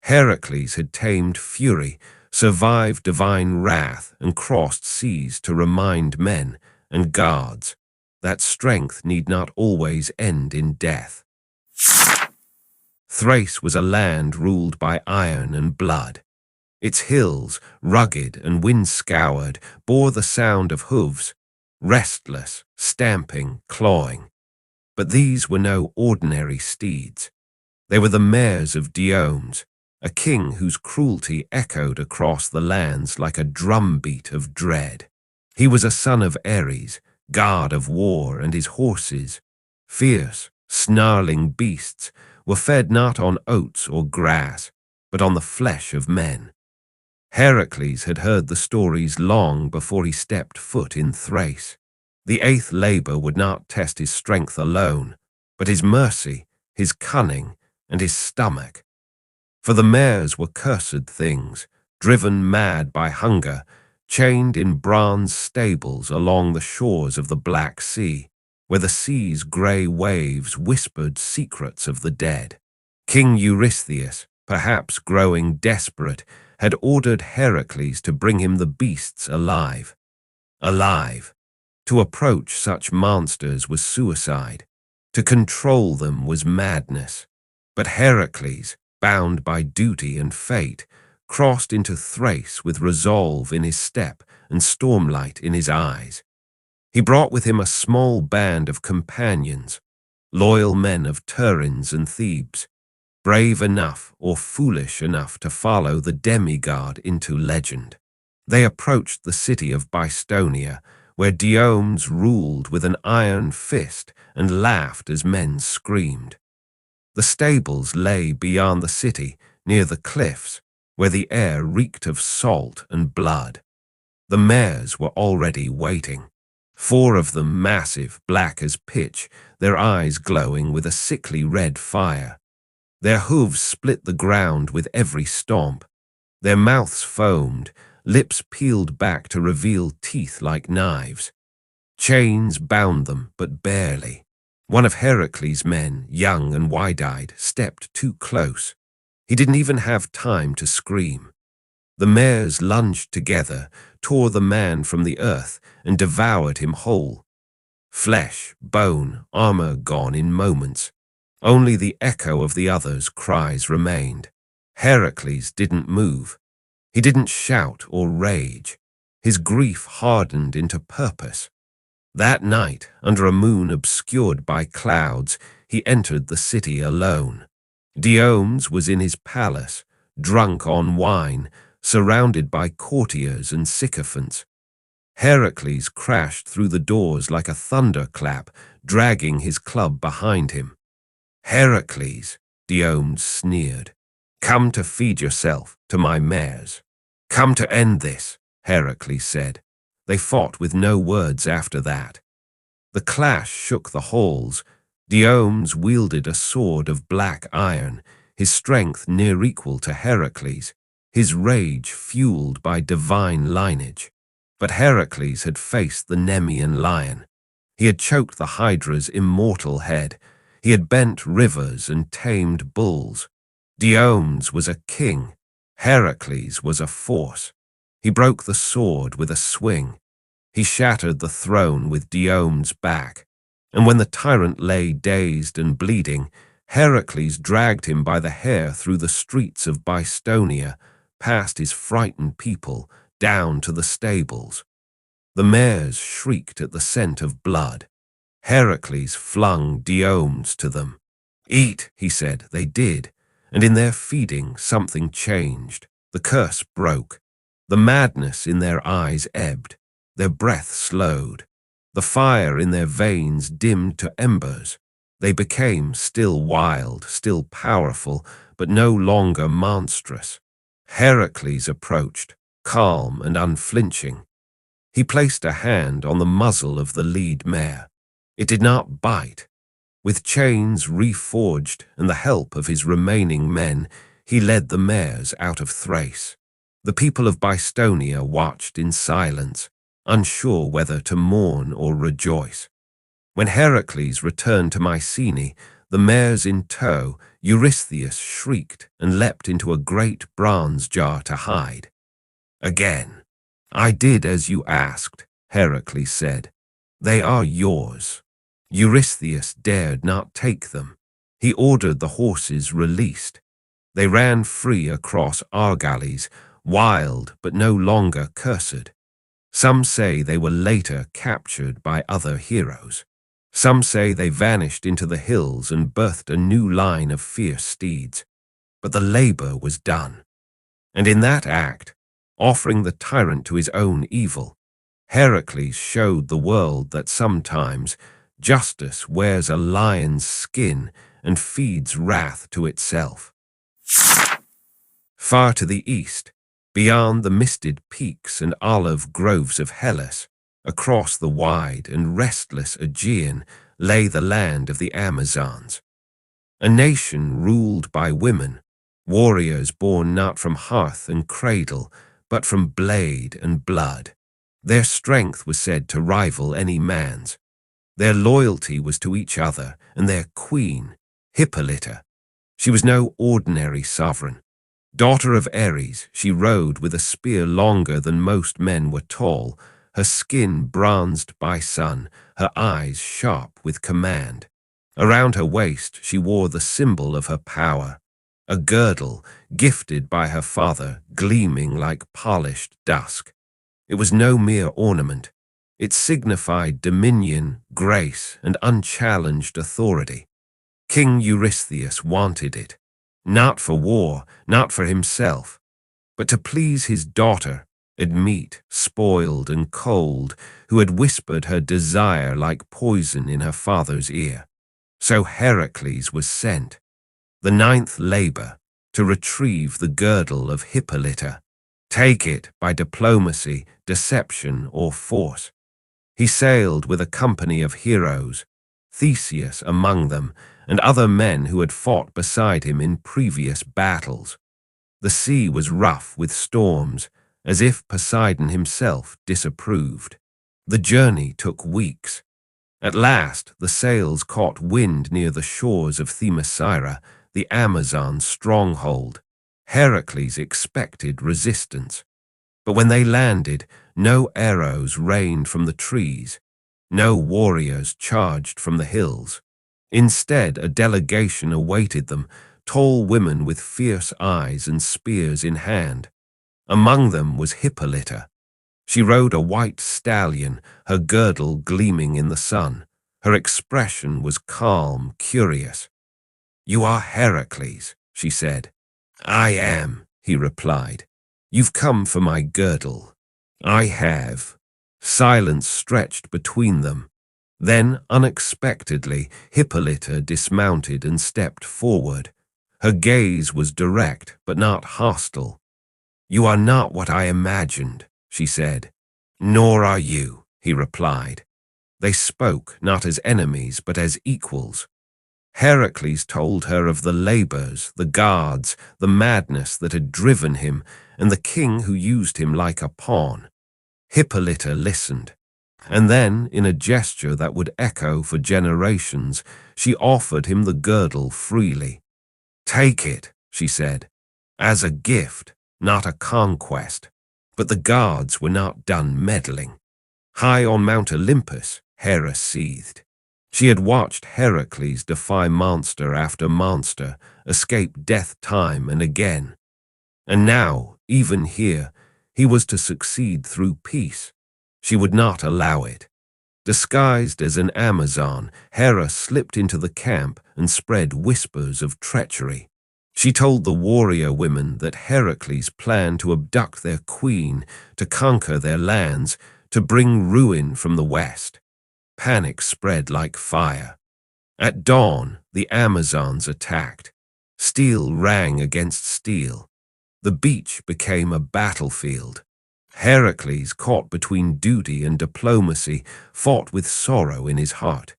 Heracles had tamed fury, survived divine wrath, and crossed seas to remind men and gods that strength need not always end in death. Thrace was a land ruled by iron and blood. Its hills, rugged and wind-scoured, bore the sound of hooves, restless, stamping, clawing. But these were no ordinary steeds. They were the mares of Diomedes, a king whose cruelty echoed across the lands like a drumbeat of dread. He was a son of Ares, god of war, and his horses, fierce, snarling beasts, were fed not on oats or grass, but on the flesh of men. Heracles had heard the stories long before he stepped foot in Thrace. The eighth labor would not test his strength alone, but his mercy, his cunning, and his stomach. For the mares were cursed things, driven mad by hunger, chained in bronze stables along the shores of the Black Sea, where the sea's grey waves whispered secrets of the dead. King Eurystheus, perhaps growing desperate, had ordered Heracles to bring him the beasts alive. Alive. To approach such monsters was suicide. To control them was madness. But Heracles, bound by duty and fate, crossed into Thrace with resolve in his step and stormlight in his eyes. He brought with him a small band of companions, loyal men of Turins and Thebes, brave enough or foolish enough to follow the demigod into legend. They approached the city of Bystonia, where Diomes ruled with an iron fist and laughed as men screamed. The stables lay beyond the city, near the cliffs, where the air reeked of salt and blood. The mares were already waiting. 4 of them massive, black as pitch, their eyes glowing with a sickly red fire. Their hooves split the ground with every stomp. Their mouths foamed, lips peeled back to reveal teeth like knives. Chains bound them, but barely. One of Heracles' men, young and wide-eyed, stepped too close. He didn't even have time to scream. The mares lunged together, tore the man from the earth, and devoured him whole. Flesh, bone, armor gone in moments. Only the echo of the others' cries remained. Heracles didn't move. He didn't shout or rage. His grief hardened into purpose. That night, under a moon obscured by clouds, he entered the city alone. Diomes was in his palace, drunk on wine, surrounded by courtiers and sycophants. Heracles crashed through the doors like a thunderclap, dragging his club behind him. "Heracles," Diomes sneered, "come to feed yourself to my mares. Come to end this," Heracles said. They fought with no words after that. The clash shook the halls. Diomes wielded a sword of black iron, his strength near equal to Heracles', his rage fueled by divine lineage. But Heracles had faced the Nemean lion. He had choked the Hydra's immortal head. He had bent rivers and tamed bulls. Diomes was a king. Heracles was a force. He broke the sword with a swing. He shattered the throne with Diomes' back. And when the tyrant lay dazed and bleeding, Heracles dragged him by the hair through the streets of Bystonia, past his frightened people, down to the stables. The mares shrieked at the scent of blood. Heracles flung Diomes to them. "Eat," he said. They did, and in their feeding something changed. The curse broke. The madness in their eyes ebbed. Their breath slowed. The fire in their veins dimmed to embers. They became still wild, still powerful, but no longer monstrous. Heracles approached, calm and unflinching. He placed a hand on the muzzle of the lead mare. It did not bite. With chains reforged and the help of his remaining men, he led the mares out of Thrace. The people of Bystonia watched in silence, unsure whether to mourn or rejoice. When Heracles returned to Mycenae, the mares in tow, Eurystheus shrieked and leapt into a great bronze jar to hide. "Again, I did as you asked," Heracles said. "They are yours." Eurystheus dared not take them. He ordered the horses released. They ran free across Argales, wild but no longer cursed. Some say they were later captured by other heroes. Some say they vanished into the hills and birthed a new line of fierce steeds. But the labor was done. And in that act, offering the tyrant to his own evil, Heracles showed the world that sometimes justice wears a lion's skin and feeds wrath to itself. Far to the east, beyond the misted peaks and olive groves of Hellas, across the wide and restless Aegean, lay the land of the Amazons. A nation ruled by women, warriors born not from hearth and cradle, but from blade and blood. Their strength was said to rival any man's. Their loyalty was to each other, and their queen, Hippolyta. She was no ordinary sovereign. Daughter of Ares, she rode with a spear longer than most men were tall, her skin bronzed by sun, her eyes sharp with command. Around her waist she wore the symbol of her power, a girdle gifted by her father, gleaming like polished dusk. It was no mere ornament. It signified dominion, grace, and unchallenged authority. King Eurystheus wanted it, not for war, not for himself, but to please his daughter, Admete, spoiled and cold, who had whispered her desire like poison in her father's ear. So Heracles was sent, the ninth labor, to retrieve the girdle of Hippolyta, take it by diplomacy, deception, or force. He sailed with a company of heroes, Theseus among them, and other men who had fought beside him in previous battles. The sea was rough with storms, as if Poseidon himself disapproved. The journey took weeks. At last, the sails caught wind near the shores of Themyscira, the Amazon stronghold. Heracles expected resistance. But when they landed, no arrows rained from the trees. No warriors charged from the hills. Instead, a delegation awaited them, tall women with fierce eyes and spears in hand. Among them was Hippolyta. She rode a white stallion, her girdle gleaming in the sun. Her expression was calm, curious. "You are Heracles," she said. "I am," he replied. "You've come for my girdle." "I have." Silence stretched between them. Then, unexpectedly, Hippolyta dismounted and stepped forward. Her gaze was direct, but not hostile. "You are not what I imagined," she said. "Nor are you," he replied. They spoke not as enemies, but as equals. Heracles told her of the labors, the guards, the madness that had driven him, and the king who used him like a pawn. Hippolyta listened, and then, in a gesture that would echo for generations, she offered him the girdle freely. "Take it," she said, "as a gift, not a conquest." But the guards were not done meddling. High on Mount Olympus, Hera seethed. She had watched Heracles defy monster after monster, escape death time and again. And now, even here, he was to succeed through peace. She would not allow it. Disguised as an Amazon, Hera slipped into the camp and spread whispers of treachery. She told the warrior women that Heracles planned to abduct their queen, to conquer their lands, to bring ruin from the west. Panic spread like fire. At dawn, the Amazons attacked. Steel rang against steel. The beach became a battlefield. Heracles, caught between duty and diplomacy, fought with sorrow in his heart.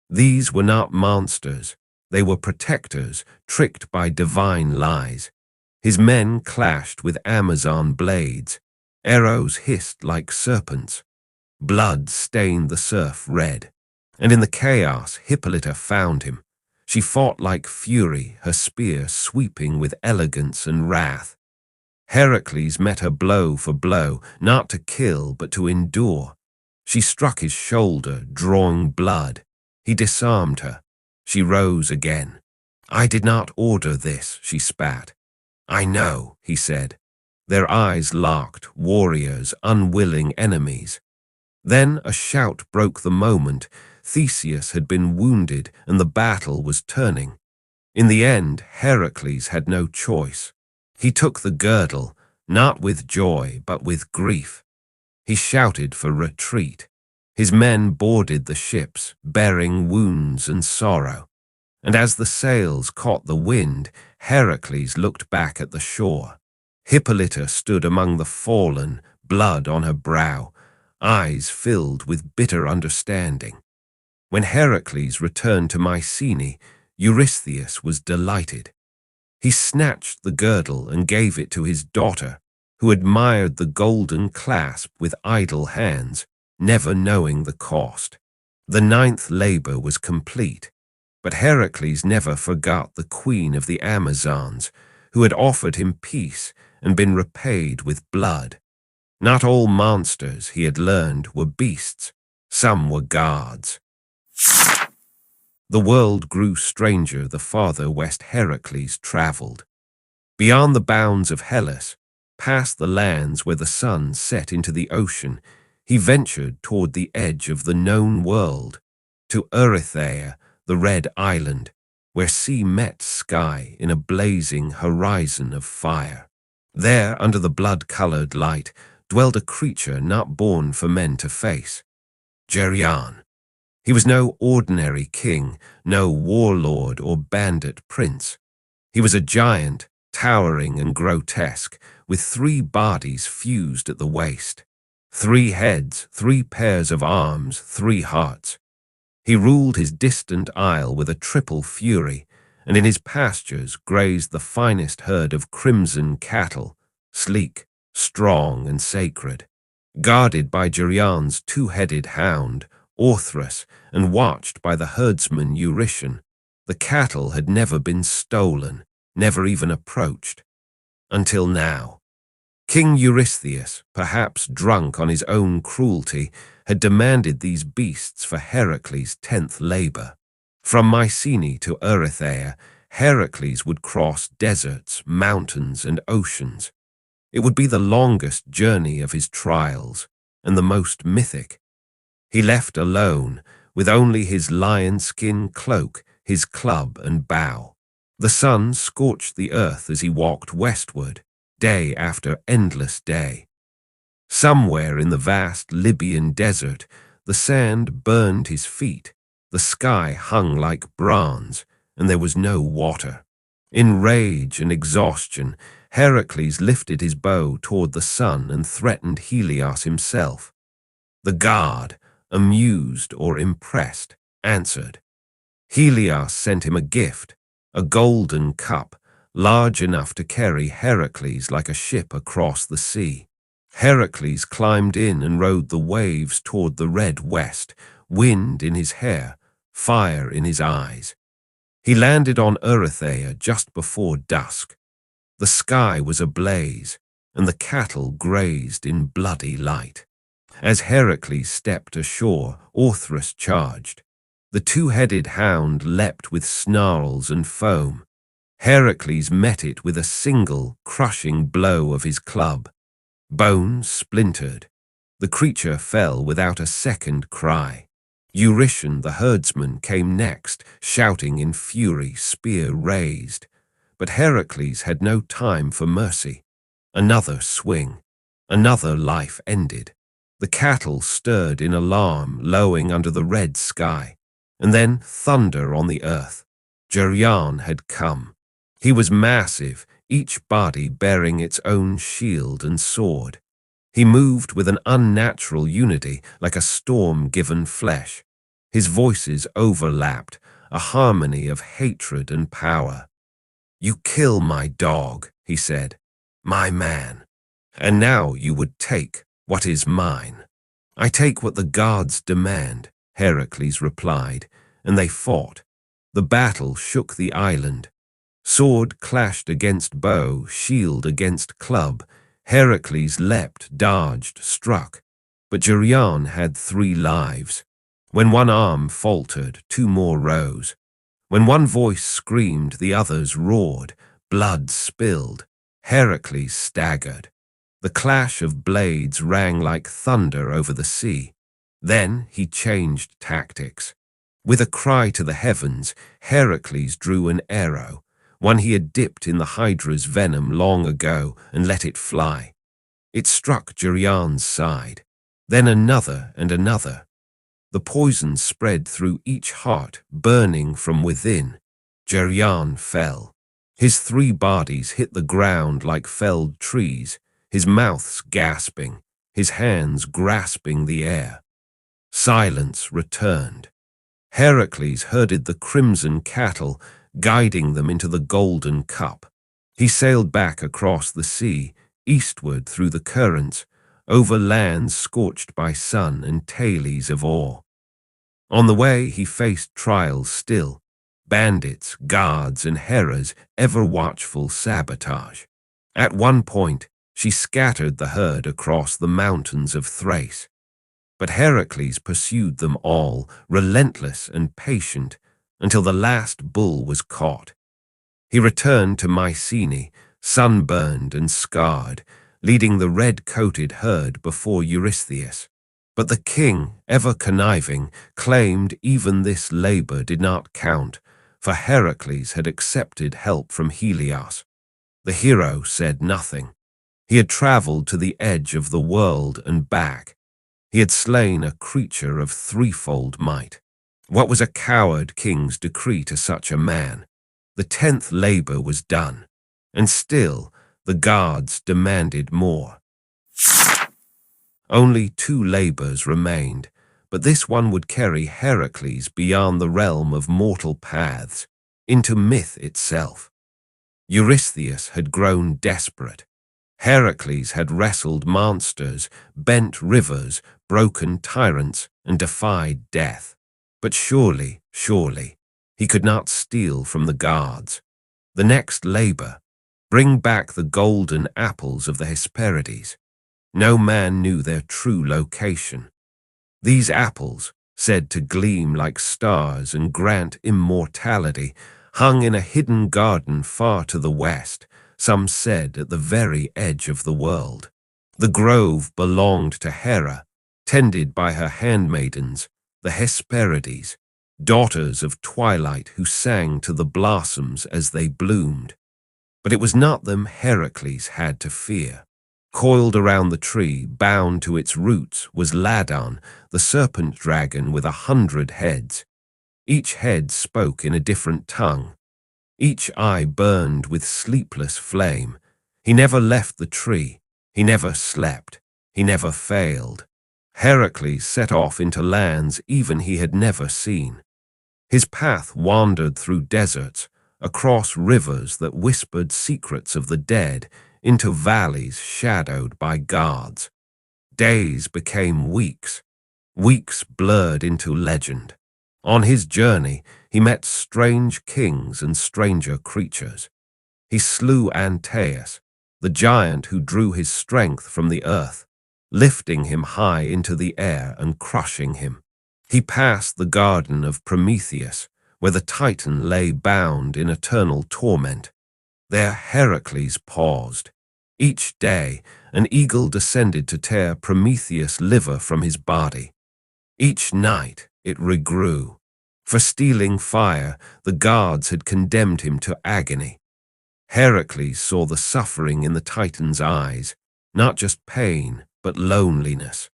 These were not monsters. They were protectors, tricked by divine lies. His men clashed with Amazon blades. Arrows hissed like serpents. Blood stained the surf red. And in the chaos, Hippolyta found him. She fought like fury, her spear sweeping with elegance and wrath. Heracles met her blow for blow, not to kill, but to endure. She struck his shoulder, drawing blood. He disarmed her. She rose again. "I did not order this," she spat. "I know," he said. Their eyes locked, warriors, unwilling enemies. Then a shout broke the moment. Theseus had been wounded, and the battle was turning. In the end, Heracles had no choice. He took the girdle, not with joy, but with grief. He shouted for retreat. His men boarded the ships, bearing wounds and sorrow. And as the sails caught the wind, Heracles looked back at the shore. Hippolyta stood among the fallen, blood on her brow, eyes filled with bitter understanding. When Heracles returned to Mycenae, Eurystheus was delighted. He snatched the girdle and gave it to his daughter, who admired the golden clasp with idle hands, never knowing the cost. The ninth labor was complete, but Heracles never forgot the queen of the Amazons, who had offered him peace and been repaid with blood. Not all monsters, he had learned, were beasts. Some were gods. The world grew stranger the farther west Heracles traveled. Beyond the bounds of Hellas, past the lands where the sun set into the ocean, he ventured toward the edge of the known world, to Erythea, the red island, where sea met sky in a blazing horizon of fire. There, under the blood-colored light, dwelled a creature not born for men to face, Geryon. He was no ordinary king, no warlord or bandit prince. He was a giant, towering and grotesque, with 3 bodies fused at the waist, 3 heads, 3 pairs of arms, 3 hearts. He ruled his distant isle with a triple fury, and in his pastures grazed the finest herd of crimson cattle, sleek, strong, and sacred. Guarded by Geryon's 2-headed hound, Orthrus, and watched by the herdsman Eurytion, the cattle had never been stolen, never even approached. Until now. King Eurystheus, perhaps drunk on his own cruelty, had demanded these beasts for Heracles' 10th labor. From Mycenae to Erythea, Heracles would cross deserts, mountains, and oceans. It would be the longest journey of his trials, and the most mythic. He left alone, with only his lion-skin cloak, his club and bow. The sun scorched the earth as he walked westward, day after endless day. Somewhere in the vast Libyan desert, the sand burned his feet, the sky hung like bronze, and there was no water. In rage and exhaustion, Heracles lifted his bow toward the sun and threatened Helios himself. The god, amused or impressed, answered. Helios sent him a gift, a golden cup, large enough to carry Heracles like a ship across the sea. Heracles climbed in and rode the waves toward the red west, wind in his hair, fire in his eyes. He landed on Erythea just before dusk. The sky was ablaze, and the cattle grazed in bloody light. As Heracles stepped ashore, Orthrus charged. The 2-headed hound leapt with snarls and foam. Heracles met it with a single, crushing blow of his club. Bones splintered. The creature fell without a second cry. Eurytion, the herdsman, came next, shouting in fury, spear raised. But Heracles had no time for mercy. Another swing. Another life ended. The cattle stirred in alarm, lowing under the red sky. And then thunder on the earth. Geryon had come. He was massive, each body bearing its own shield and sword. He moved with an unnatural unity, like a storm-given flesh. His voices overlapped, a harmony of hatred and power. "You kill my dog," he said, "my man. And now you would take what is mine." "I take what the gods demand," Heracles replied, and they fought. The battle shook the island. Sword clashed against bow, shield against club. Heracles leapt, dodged, struck. But Geryon had 3 lives. When one arm faltered, 2 more rose. When one voice screamed, the others roared. Blood spilled. Heracles staggered. The clash of blades rang like thunder over the sea. Then he changed tactics. With a cry to the heavens, Heracles drew an arrow, one he had dipped in the Hydra's venom long ago and let it fly. It struck Geryon's side, then another and another. The poison spread through each heart, burning from within. Geryon fell. His 3 bodies hit the ground like felled trees, his mouth gasping, his hands grasping the air. Silence returned. Heracles herded the crimson cattle, guiding them into the golden cup. He sailed back across the sea, eastward through the currents, over lands scorched by sun and tailies of ore. On the way he faced trials still, bandits, guards, and Hera's ever-watchful sabotage. At one point, she scattered the herd across the mountains of Thrace. But Heracles pursued them all, relentless and patient, until the last bull was caught. He returned to Mycenae, sunburned and scarred, leading the red-coated herd before Eurystheus. But the king, ever conniving, claimed even this labor did not count, for Heracles had accepted help from Helios. The hero said nothing. He had traveled to the edge of the world and back. He had slain a creature of threefold might. What was a coward king's decree to such a man? The 10th labor was done, and still the gods demanded more. Only 2 labors remained, but this one would carry Heracles beyond the realm of mortal paths, into myth itself. Eurystheus had grown desperate. Heracles had wrestled monsters, bent rivers, broken tyrants, and defied death. But surely, he could not steal from the gods. The next labor, bring back the golden apples of the Hesperides. No man knew their true location. These apples, said to gleam like stars and grant immortality, hung in a hidden garden far to the west, some said at the very edge of the world. The grove belonged to Hera, tended by her handmaidens, the Hesperides, daughters of twilight who sang to the blossoms as they bloomed. But it was not them Heracles had to fear. Coiled around the tree, bound to its roots, was Ladon, the serpent dragon with 100 heads. Each head spoke in a different tongue. Each eye burned with sleepless flame. He never left the tree. He never slept. He never failed. Heracles set off into lands even he had never seen. His path wandered through deserts, across rivers that whispered secrets of the dead, into valleys shadowed by gods. Days became weeks. Weeks blurred into legend. On his journey, he met strange kings and stranger creatures. He slew Antaeus, the giant who drew his strength from the earth, lifting him high into the air and crushing him. He passed the garden of Prometheus, where the Titan lay bound in eternal torment. There Heracles paused. Each day, an eagle descended to tear Prometheus' liver from his body. Each night, it regrew. For stealing fire, the gods had condemned him to agony. Heracles saw the suffering in the Titan's eyes, not just pain, but loneliness.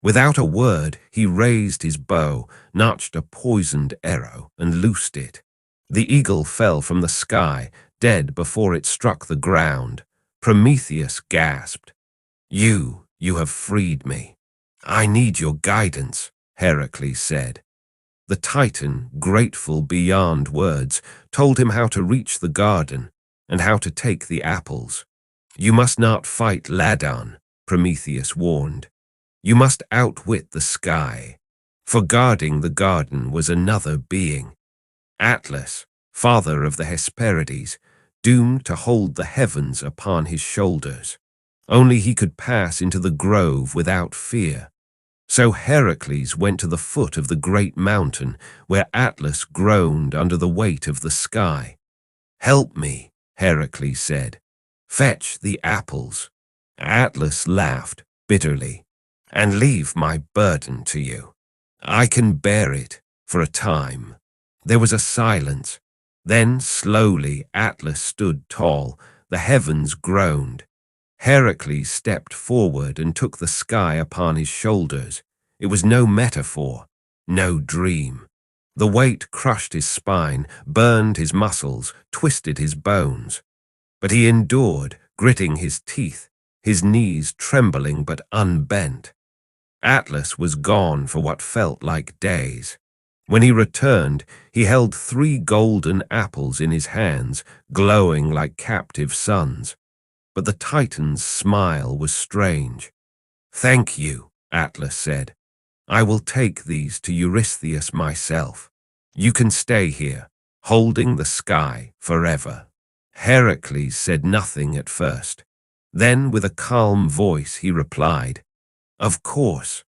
Without a word, he raised his bow, notched a poisoned arrow, and loosed it. The eagle fell from the sky, dead before it struck the ground. Prometheus gasped. You have freed me. I need your guidance, Heracles said. The Titan, grateful beyond words, told him how to reach the garden and how to take the apples. You must not fight Ladon, Prometheus warned. You must outwit the sky. For guarding the garden was another being. Atlas, father of the Hesperides, doomed to hold the heavens upon his shoulders. Only he could pass into the grove without fear. So Heracles went to the foot of the great mountain, where Atlas groaned under the weight of the sky. Help me, Heracles said. Fetch the apples. Atlas laughed bitterly. And leave my burden to you. I can bear it for a time. There was a silence. Then slowly Atlas stood tall. The heavens groaned. Heracles stepped forward and took the sky upon his shoulders. It was no metaphor, no dream. The weight crushed his spine, burned his muscles, twisted his bones. But he endured, gritting his teeth, his knees trembling but unbent. Atlas was gone for what felt like days. When he returned, he held 3 golden apples in his hands, glowing like captive suns. But the Titan's smile was strange. Thank you, Atlas said. I will take these to Eurystheus myself. You can stay here, holding the sky forever. Heracles said nothing at first. Then, with a calm voice, he replied, Of course,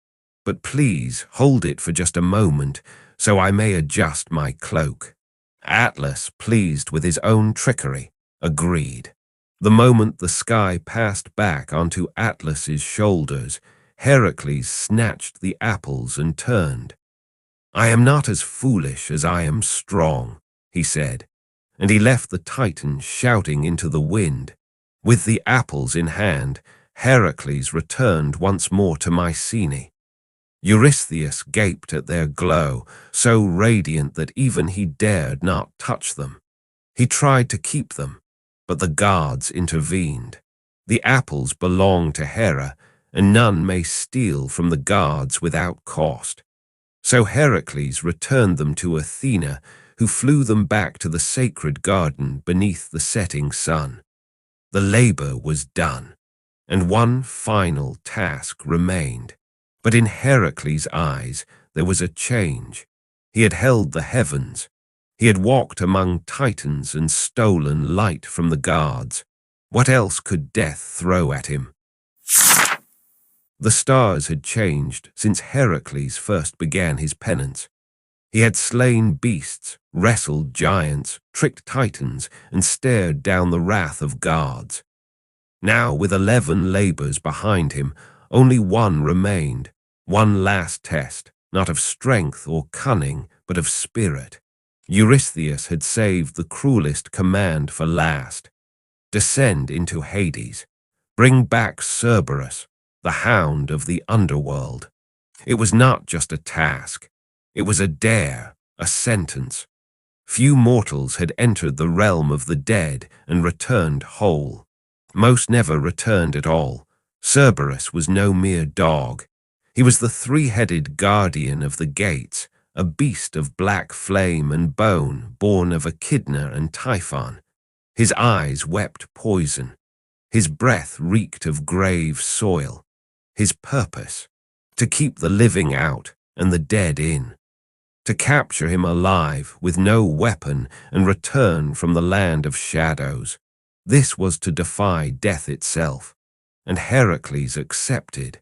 but please hold it for just a moment so I may adjust my cloak. Atlas, pleased with his own trickery, agreed. The moment the sky passed back onto Atlas's shoulders, Heracles snatched the apples and turned. "I am not as foolish as I am strong," he said, and he left the Titan shouting into the wind. With the apples in hand, Heracles returned once more to Mycenae. Eurystheus gaped at their glow, so radiant that even he dared not touch them. He tried to keep them, but the guards intervened. The apples belong to Hera, and none may steal from the guards without cost. So Heracles returned them to Athena, who flew them back to the sacred garden beneath the setting sun. The labor was done, and one final task remained. But in Heracles' eyes there was a change. He had held the heavens. He had walked among titans and stolen light from the guards. What else could death throw at him? The stars had changed since Heracles first began his penance. He had slain beasts, wrestled giants, tricked titans, and stared down the wrath of gods. Now, with 11 labors behind him, only one remained, one last test, not of strength or cunning, but of spirit. Eurystheus had saved the cruelest command for last. Descend into Hades. Bring back Cerberus, the hound of the underworld. It was not just a task. It was a dare, a sentence. Few mortals had entered the realm of the dead and returned whole. Most never returned at all. Cerberus was no mere dog. He was the three-headed guardian of the gates, a beast of black flame and bone, born of Echidna and Typhon. His eyes wept poison. His breath reeked of grave soil. His purpose, to keep the living out and the dead in. To capture him alive with no weapon and return from the land of shadows. This was to defy death itself, and Heracles accepted.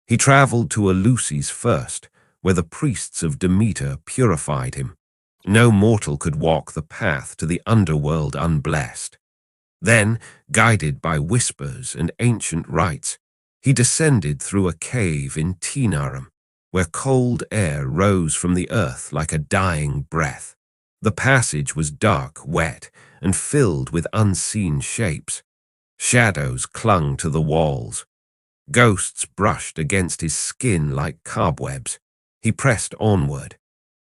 He traveled to Eleusis first, where the priests of Demeter purified him. No mortal could walk the path to the underworld unblessed. Then, guided by whispers and ancient rites, he descended through a cave in Taenarum, where cold air rose from the earth like a dying breath. The passage was dark, wet, and filled with unseen shapes. Shadows clung to the walls. Ghosts brushed against his skin like cobwebs. He pressed onward.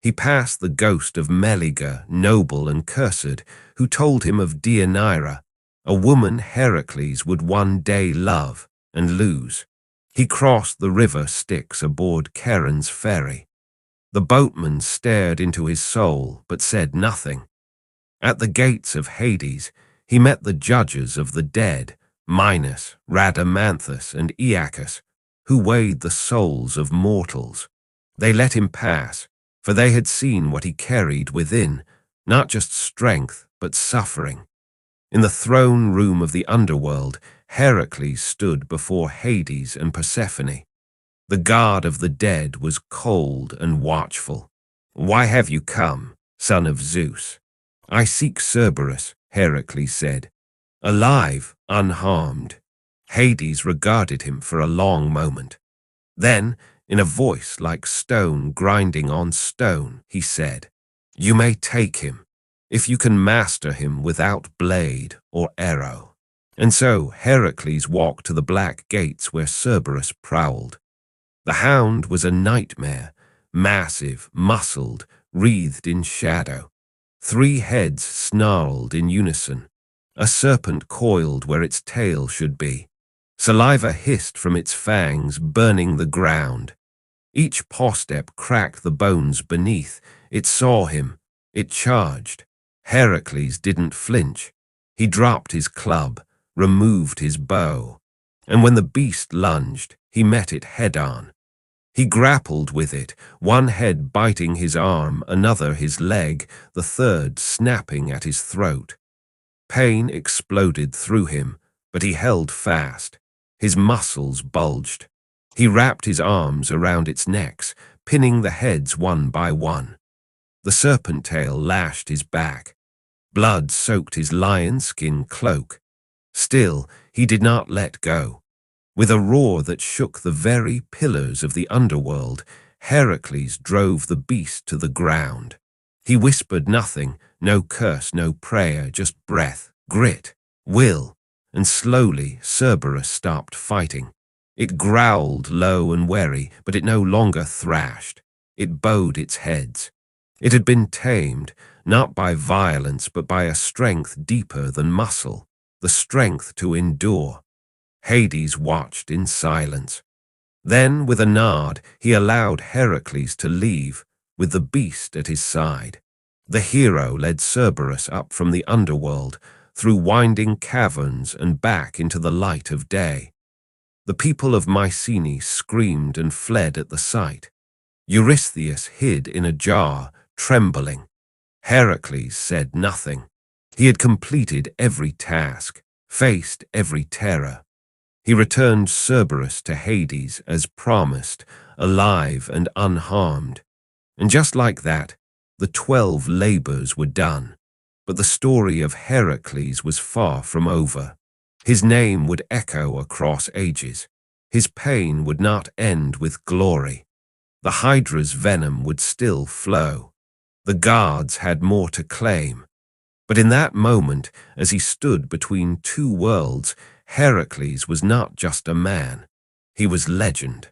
He passed the ghost of Meleager, noble and cursed, who told him of Deianira, a woman Heracles would one day love and lose. He crossed the river Styx aboard Charon's ferry. The boatman stared into his soul but said nothing. At the gates of Hades, he met the judges of the dead, Minos, Rhadamanthus, and Aeacus, who weighed the souls of mortals. They let him pass, for they had seen what he carried within, not just strength, but suffering. In the throne room of the underworld, Heracles stood before Hades and Persephone. The god of the dead was cold and watchful. "Why have you come, son of Zeus?" "I seek Cerberus," Heracles said. "Alive, unharmed." Hades regarded him for a long moment. Then, in a voice like stone grinding on stone, he said, "You may take him, if you can master him without blade or arrow." And so Heracles walked to the black gates where Cerberus prowled. The hound was a nightmare, massive, muscled, wreathed in shadow. 3 heads snarled in unison. A serpent coiled where its tail should be. Saliva hissed from its fangs, burning the ground. Each paw step cracked the bones beneath. It saw him. It charged. Heracles didn't flinch. He dropped his club, removed his bow, and when the beast lunged, he met it head-on. He grappled with it, one head biting his arm, another his leg, the third snapping at his throat. Pain exploded through him, but he held fast. His muscles bulged. He wrapped his arms around its necks, pinning the heads one by one. The serpent tail lashed his back. Blood soaked his lion skin cloak. Still, he did not let go. With a roar that shook the very pillars of the underworld, Heracles drove the beast to the ground. He whispered nothing, no curse, no prayer, just breath, grit, will, and slowly Cerberus stopped fighting. It growled low and wary, but it no longer thrashed. It bowed its heads. It had been tamed, not by violence, but by a strength deeper than muscle, the strength to endure. Hades watched in silence. Then, with a nod, he allowed Heracles to leave, with the beast at his side. The hero led Cerberus up from the underworld, through winding caverns and back into the light of day. The people of Mycenae screamed and fled at the sight. Eurystheus hid in a jar, trembling. Heracles said nothing. He had completed every task, faced every terror. He returned Cerberus to Hades as promised, alive and unharmed. And just like that, the 12 labors were done. But the story of Heracles was far from over. His name would echo across ages. His pain would not end with glory. The Hydra's venom would still flow. The gods had more to claim. But in that moment, as he stood between two worlds, Heracles was not just a man. He was legend.